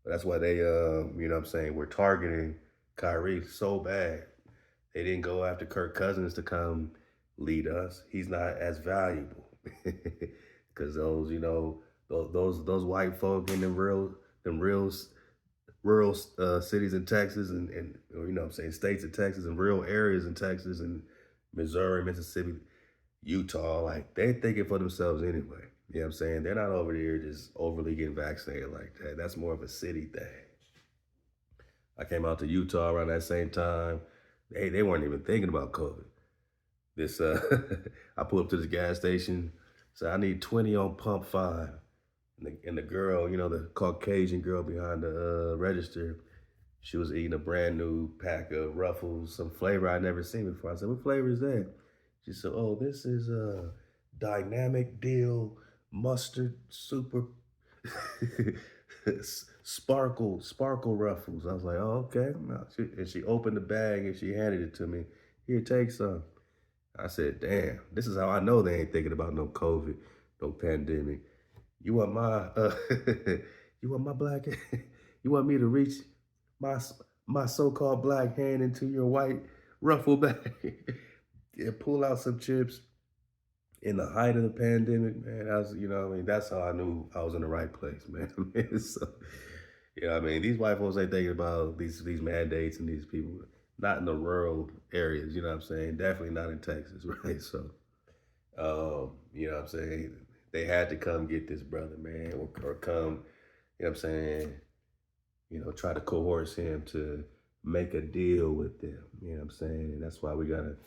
But that's why they, you know what I'm saying, we're targeting Kyrie so bad. They didn't go after Kirk Cousins to come lead us. He's not as valuable because those, you know, those white folk in them real rural cities in Texas and you know what I'm saying, states in Texas and rural areas in Texas and Missouri, Mississippi, Utah, like they're thinking for themselves anyway. You know what I'm saying? They're not over there just overly getting vaccinated like that. That's more of a city thing. I came out to Utah around that same time. They weren't even thinking about COVID. This I pulled up to this gas station, said I need 20 on pump 5. And the girl, you know, the Caucasian girl behind the register, she was eating a brand new pack of Ruffles, some flavor I'd never seen before. I said, what flavor is that? She said, oh, this is a dynamic deal mustard super sparkle Ruffles. I was like, oh, okay. And she opened the bag and she handed it to me. Here, take some. I said, damn, this is how I know they ain't thinking about no COVID, no pandemic. You want my you want my black you want me to reach my so-called black hand into your white ruffle bag and pull out some chips in the height of the pandemic, man. I was, you know, I mean, that's how I knew I was in the right place, man. So, you know, I mean, these white folks ain't thinking about these mandates and these people, not in the rural areas, you know what I'm saying? Definitely not in Texas, right? So, you know what I'm saying? They had to come get this brother, man, or come, you know what I'm saying, you know, try to coerce him to make a deal with them, you know what I'm saying? And that's why we got to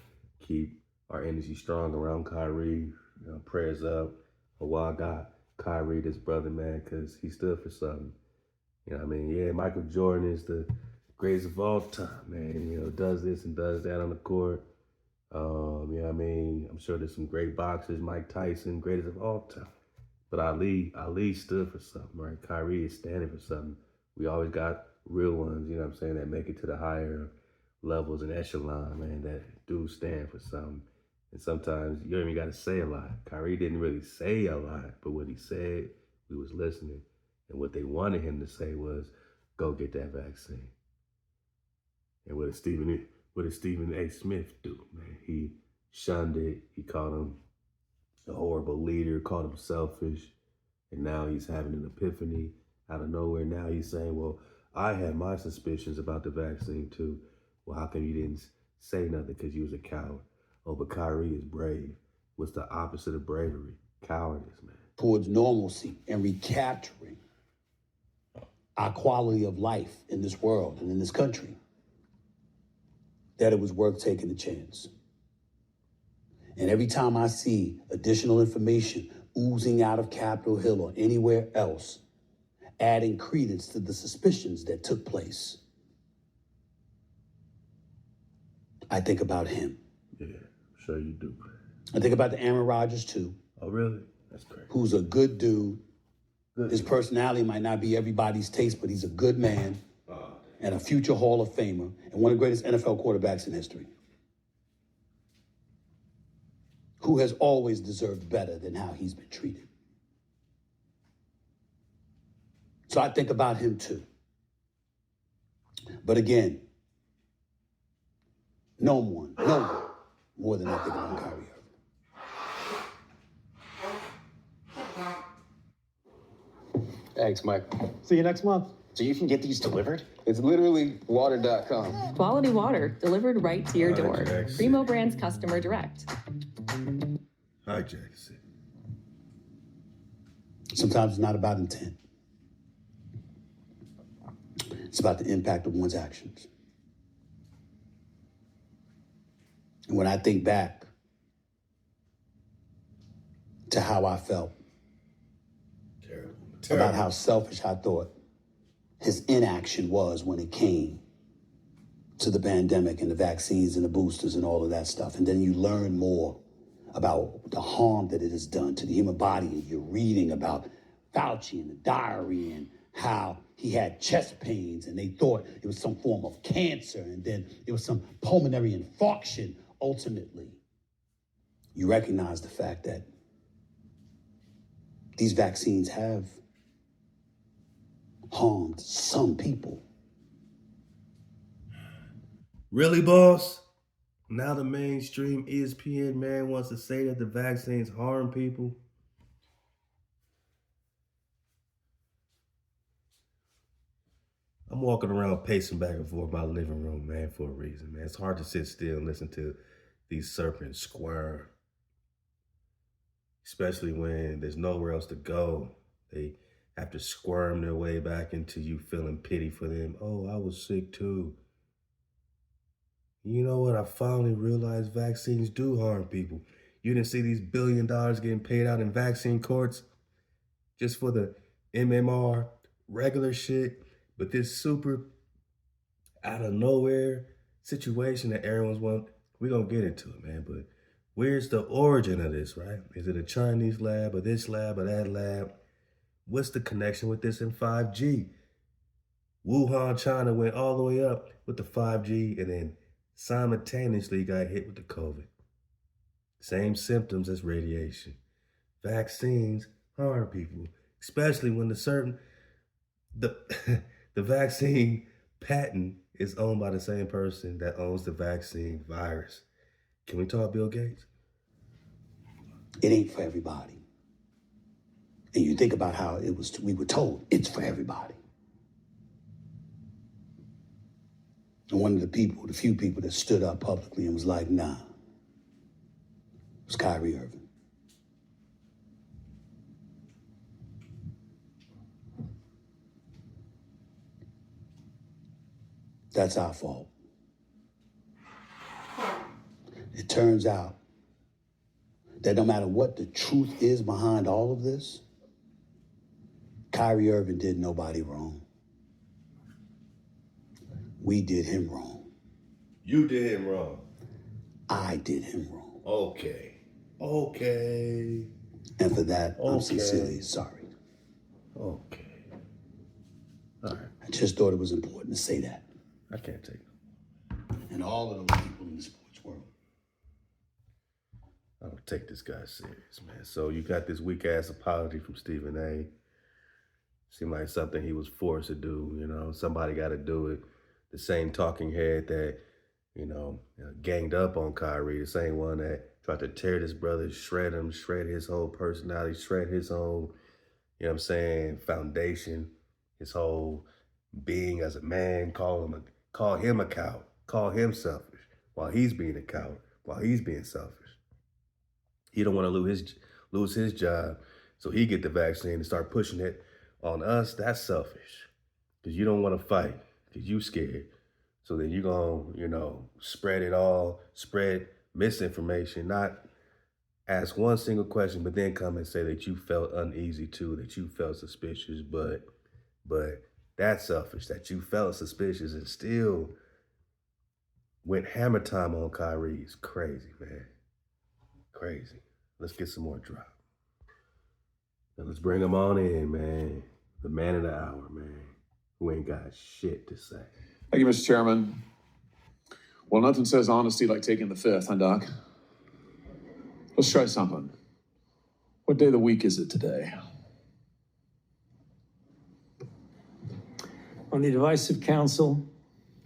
keep our energy strong around Kyrie. You know, prayers up. HaWah got Kyrie, this brother, man, because he stood for something. You know what I mean? Yeah, Michael Jordan is the greatest of all time, man. You know, does this and does that on the court. You know what I mean? I'm sure there's some great boxers, Mike Tyson, greatest of all time. But Ali stood for something, right? Kyrie is standing for something. We always got real ones, you know what I'm saying, that make it to the higher levels and echelon, man, that do stand for something. And sometimes you don't even got to say a lot. Kyrie didn't really say a lot, but what he said, we was listening. And what they wanted him to say was, go get that vaccine. And what did Stephen A. Smith do, man? He shunned it. He called him a horrible leader, called him selfish. And now he's having an epiphany out of nowhere. Now he's saying, well, I had my suspicions about the vaccine too. Well, how come you didn't say nothing because you was a coward? Oh, but Kyrie is brave. What's the opposite of bravery? Cowardice, man. Towards normalcy and recapturing our quality of life in this world and in this country, that it was worth taking a chance. And every time I see additional information oozing out of Capitol Hill or anywhere else, adding credence to the suspicions that took place, I think about him. Yeah, I'm sure you do. I think about the Aaron Rodgers too. Oh, really? That's great. Who's a good dude. Good. His personality might not be everybody's taste, but he's a good man and a future Hall of Famer and one of the greatest NFL quarterbacks in history, who has always deserved better than how he's been treated. So I think about him too. But again, no one more than I think about Kyrie Irving. Thanks, Mike. See you next month. So you can get these delivered? It's literally water.com. Quality water delivered right to your door. Jackson. Primo Brands Customer Direct. Hi, Jackson. Sometimes it's not about intent. It's about the impact of one's actions. And when I think back to how I felt, about how selfish I thought his inaction was when it came to the pandemic and the vaccines and the boosters and all of that stuff. And then you learn more about the harm that it has done to the human body. And you're reading about Fauci and the diary and how he had chest pains and they thought it was some form of cancer. And then it was some pulmonary infarction. Ultimately, you recognize the fact that these vaccines have harmed some people. Really, boss? Now the mainstream ESPN man wants to say that the vaccines harm people. I'm walking around pacing back and forth my living room, man, for a reason, man. It's hard to sit still and listen to these serpents squirm. Especially when there's nowhere else to go. They have to squirm their way back into you feeling pity for them. Oh, I was sick too. You know what? I finally realized vaccines do harm people. You didn't see these $1 billion getting paid out in vaccine courts just for the MMR regular shit. But this super out of nowhere situation that everyone's want, we're going to get into it, man. But where's the origin of this, right? Is it a Chinese lab or this lab or that lab? What's the connection with this in 5G? Wuhan, China went all the way up with the 5G and then simultaneously got hit with the COVID. Same symptoms as radiation. Vaccines harm people, especially when the vaccine patent is owned by the same person that owns the vaccine virus. Can we talk Bill Gates? It ain't for everybody. And you think about how we were told it's for everybody. And one of the few people that stood up publicly and was like, nah, was Kyrie Irving. That's our fault. It turns out that no matter what the truth is behind all of this, Kyrie Irving did nobody wrong. We did him wrong. You did him wrong. I did him wrong. Okay. And for that, I'm sincerely sorry. Okay. All right. I just thought it was important to say that. I can't take it. And all of those people in the sports world. I don't take this guy serious, man. So you got this weak-ass apology from Stephen A. Seemed like something he was forced to do, you know. Somebody got to do it. The same talking head that, ganged up on Kyrie, the same one that tried to tear this brother, shred him, shred his whole personality, shred his whole, foundation, his whole being as a man, call him a coward, call him selfish, while he's being a coward, while he's being selfish. He don't want to lose his job, so he get the vaccine and start pushing it on us. That's selfish, because you don't want to fight, because you scared. So then you're going to, spread misinformation, not ask one single question, but then come and say that you felt uneasy too, that you felt suspicious, but that's selfish, that you felt suspicious and still went hammer time on Kyrie. Is crazy, man. Crazy. Let's get some more drop. Now let's bring him on in, man. The man of the hour, man, who ain't got shit to say. Thank you, Mr. Chairman. Well, nothing says honesty like taking the fifth, huh, Doc? Let's try something. What day of the week is it today? On the advice of counsel,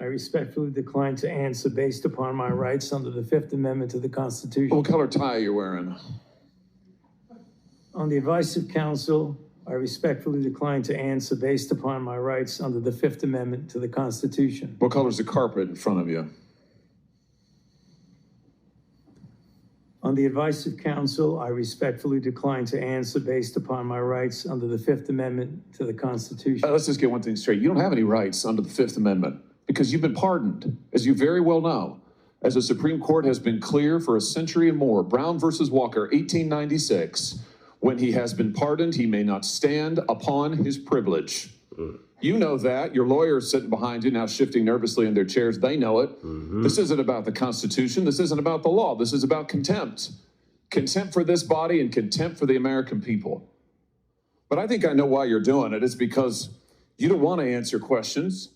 I respectfully decline to answer based upon my rights under the Fifth Amendment to the Constitution. What color tie are you wearing? On the advice of counsel, I respectfully decline to answer based upon my rights under the Fifth Amendment to the Constitution. What color is the carpet in front of you? On the advice of counsel, I respectfully decline to answer based upon my rights under the Fifth Amendment to the Constitution. Let's just get one thing straight. You don't have any rights under the Fifth Amendment because you've been pardoned, as you very well know. As the Supreme Court has been clear for a century and more, Brown versus Walker, 1896, when he has been pardoned, he may not stand upon his privilege. You know that. Your lawyers sitting behind you now shifting nervously in their chairs. They know it. This isn't about the Constitution. This isn't about the law. This is about contempt. Contempt for this body and contempt for the American people. But I think I know why you're doing it. It's because you don't want to answer questions.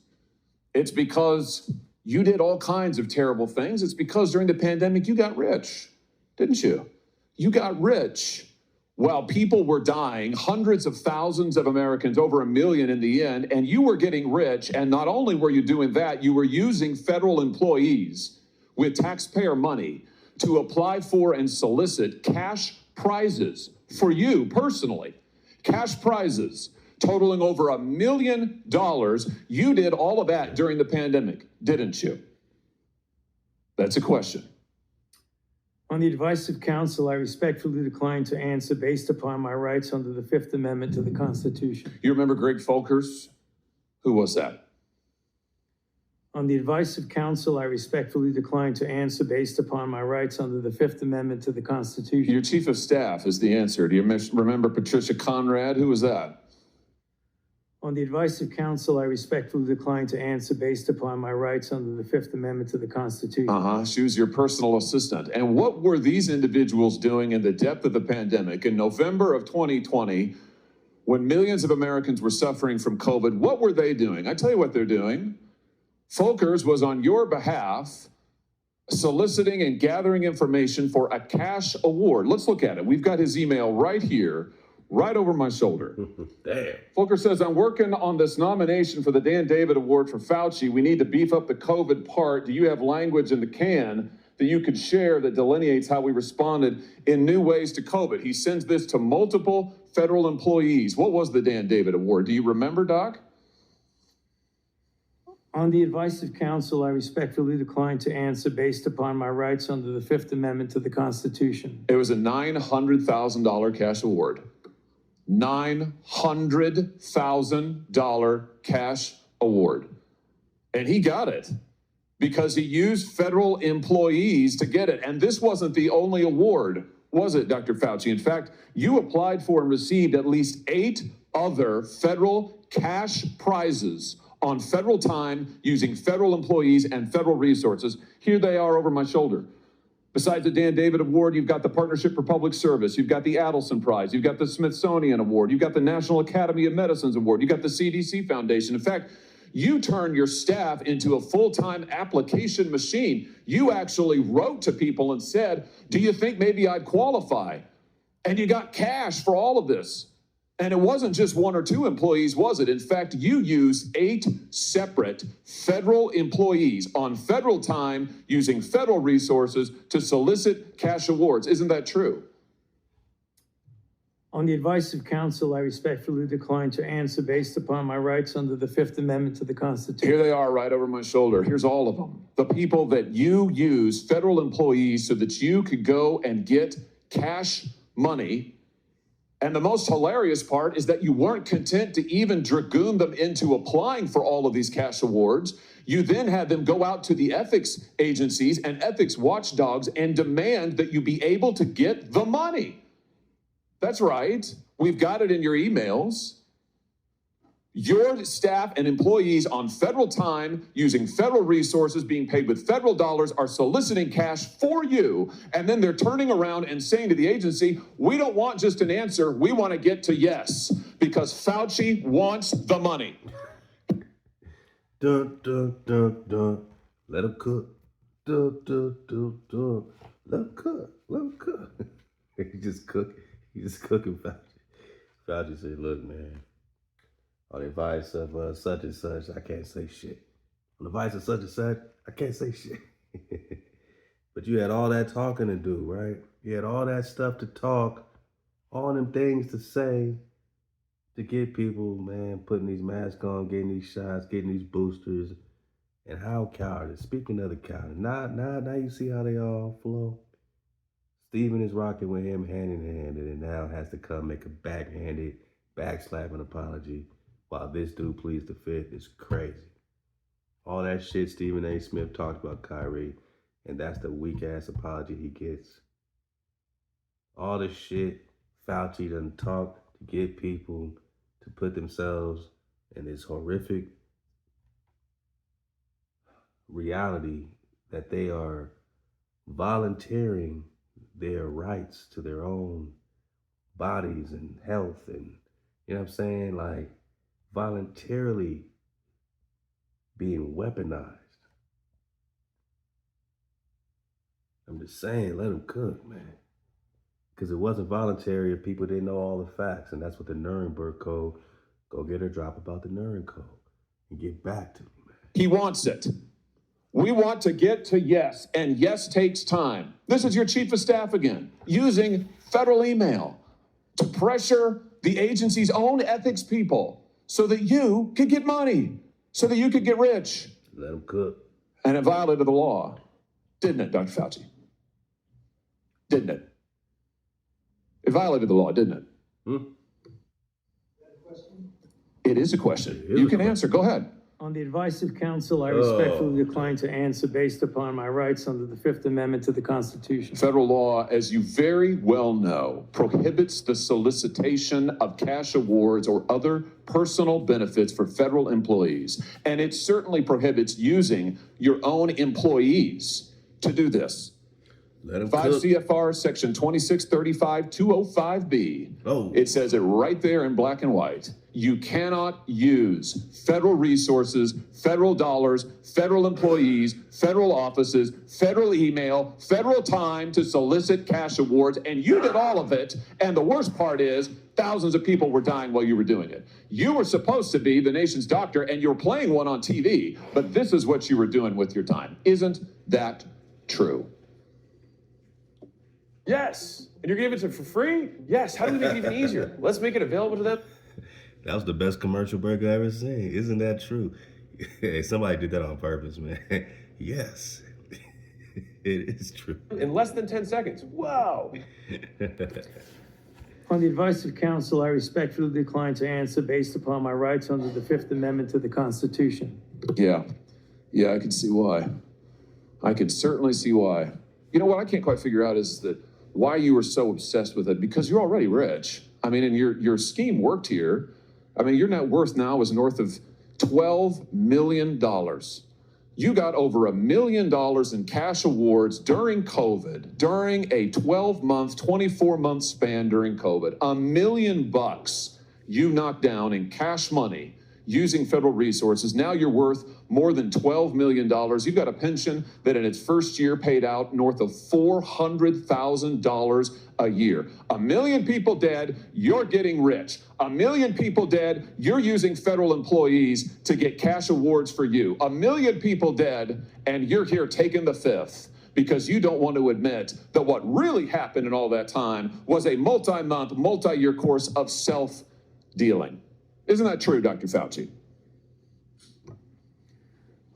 It's because you did all kinds of terrible things. It's because during the pandemic, you got rich, didn't you? You got rich. While people were dying, hundreds of thousands of Americans, over 1 million in the end, and you were getting rich. And not only were you doing that, you were using federal employees with taxpayer money to apply for and solicit cash prizes for you personally. Cash prizes totaling over $1 million. You did all of that during the pandemic, didn't you? That's a question. On the advice of counsel, I respectfully decline to answer based upon my rights under the Fifth Amendment to the Constitution. You remember Greg Folkers? Who was that? On the advice of counsel, I respectfully decline to answer based upon my rights under the Fifth Amendment to the Constitution. Your chief of staff is the answer. Do you remember Patricia Conrad? Who was that? On the advice of counsel, I respectfully decline to answer based upon my rights under the Fifth Amendment to the Constitution. She was your personal assistant. And what were these individuals doing in the depth of the pandemic in November of 2020, when millions of Americans were suffering from COVID? What were they doing? I tell you what they're doing. Folkers was on your behalf soliciting and gathering information for a cash award. Let's look at it. We've got his email right here, right over my shoulder. Damn. Folkers says, I'm working on this nomination for the Dan David Award for Fauci. We need to beef up the COVID part. Do you have language in the can that you could share that delineates how we responded in new ways to COVID? He sends this to multiple federal employees. What was the Dan David Award? Do you remember, Doc? On the advice of counsel, I respectfully decline to answer based upon my rights under the Fifth Amendment to the Constitution. It was a $900,000 cash award. $900,000 cash award. And he got it because he used federal employees to get it. And this wasn't the only award, was it, Dr. Fauci? In fact, you applied for and received at least 8 other federal cash prizes on federal time using federal employees and federal resources. Here they are over my shoulder. Besides the Dan David Award, you've got the Partnership for Public Service, you've got the Adelson Prize, you've got the Smithsonian Award, you've got the National Academy of Medicine's Award, you've got the CDC Foundation. In fact, you turned your staff into a full-time application machine. You actually wrote to people and said, do you think maybe I'd qualify? And you got cash for all of this. And it wasn't just 1 or 2 employees, was it? In fact, you used 8 separate federal employees on federal time using federal resources to solicit cash awards. Isn't that true? On the advice of counsel, I respectfully decline to answer based upon my rights under the Fifth Amendment to the Constitution. Here they are right over my shoulder. Here's all of them. The people that you use, federal employees, so that you could go and get cash money. And the most hilarious part is that you weren't content to even dragoon them into applying for all of these cash awards. You then had them go out to the ethics agencies and ethics watchdogs and demand that you be able to get the money. That's right. We've got it in your emails. Your staff and employees on federal time, using federal resources, being paid with federal dollars, are soliciting cash for you. And then they're turning around and saying to the agency, we don't want just an answer. We want to get to yes, because Fauci wants the money. Dun, dun, dun, dun. Let him cook. Dun, dun, dun, dun. Let him cook. Let him cook. He just cooking. Fauci. Fauci said, look, man. On the advice of such and such, I can't say shit. On the advice of such and such, I can't say shit. But you had all that talking to do, right? You had all that stuff to talk, all them things to say to get people, man, putting these masks on, getting these shots, getting these boosters. And how cowardice. Speaking of the cowardice, now you see how they all flow. Steven is rocking with him hand in hand, and then now has to come make a backhanded, backslapping apology. While this dude pleads the fifth. Is crazy. All that shit Stephen A. Smith talked about Kyrie, and that's the weak-ass apology he gets. All the shit Fauci done talk to get people to put themselves in this horrific reality that they are volunteering their rights to their own bodies and health, and you know what I'm saying? Like, voluntarily being weaponized. I'm just saying, let them cook, man. Because it wasn't voluntary if people didn't know all the facts, and that's what the Nuremberg Code, go get her drop about the Nuremberg Code and get back to me, man. He wants it. We want to get to yes, and yes takes time. This is your chief of staff again, using federal email to pressure the agency's own ethics people so that you could get money, so that you could get rich. Let them cook. And it violated the law, didn't it, Dr. Fauci? Didn't it? It violated the law, didn't it? It is a question. You can answer. Go ahead. On the advice of counsel, I respectfully decline to answer based upon my rights under the Fifth Amendment to the Constitution. Federal law, as you very well know, prohibits the solicitation of cash awards or other personal benefits for federal employees. And it certainly prohibits using your own employees to do this. 5 CFR section 2635-205B. It says it right there in black and white. You cannot use federal resources, federal dollars, federal employees, federal offices, federal email, federal time to solicit cash awards. And you did all of it. And the worst part is thousands of people were dying while you were doing it. You were supposed to be the nation's doctor and you're playing one on TV, but this is what you were doing with your time. Isn't that true? Yes. And you're giving it for free? Yes. How do we make it even easier? Let's make it available to them. That was the best commercial break I ever seen. Isn't that true? Hey, somebody did that on purpose, man. Yes, it is true. In less than 10 seconds. Wow. On the advice of counsel, I respectfully decline to answer based upon my rights under the Fifth Amendment to the Constitution. Yeah, I can see why. I can certainly see why. You know what I can't quite figure out is that why you were so obsessed with it, because you're already rich. I mean, and your scheme worked here. I mean, your net worth now is north of $12 million. You got over $1 million in cash awards during COVID, during a 12-month, 24-month span during COVID. $1 million you knocked down in cash money using federal resources. Now you're worth more than $12 million. You've got a pension that in its first year paid out north of $400,000 a year. 1 million people dead, you're getting rich. 1 million people dead, you're using federal employees to get cash awards for you. 1 million people dead, and you're here taking the fifth because you don't want to admit that what really happened in all that time was a multi-month, multi-year course of self-dealing. Isn't that true, Dr. Fauci?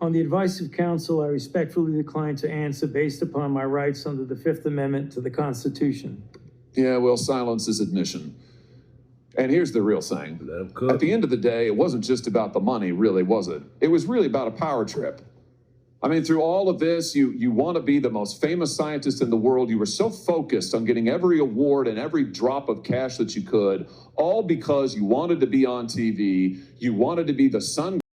On the advice of counsel, I respectfully decline to answer based upon my rights under the Fifth Amendment to the Constitution. Yeah, well, silence is admission. And here's the real thing. At the end of the day, it wasn't just about the money, really, was it? It was really about a power trip. I mean, through all of this, you want to be the most famous scientist in the world. You were so focused on getting every award and every drop of cash that you could, all because you wanted to be on TV. You wanted to be the sun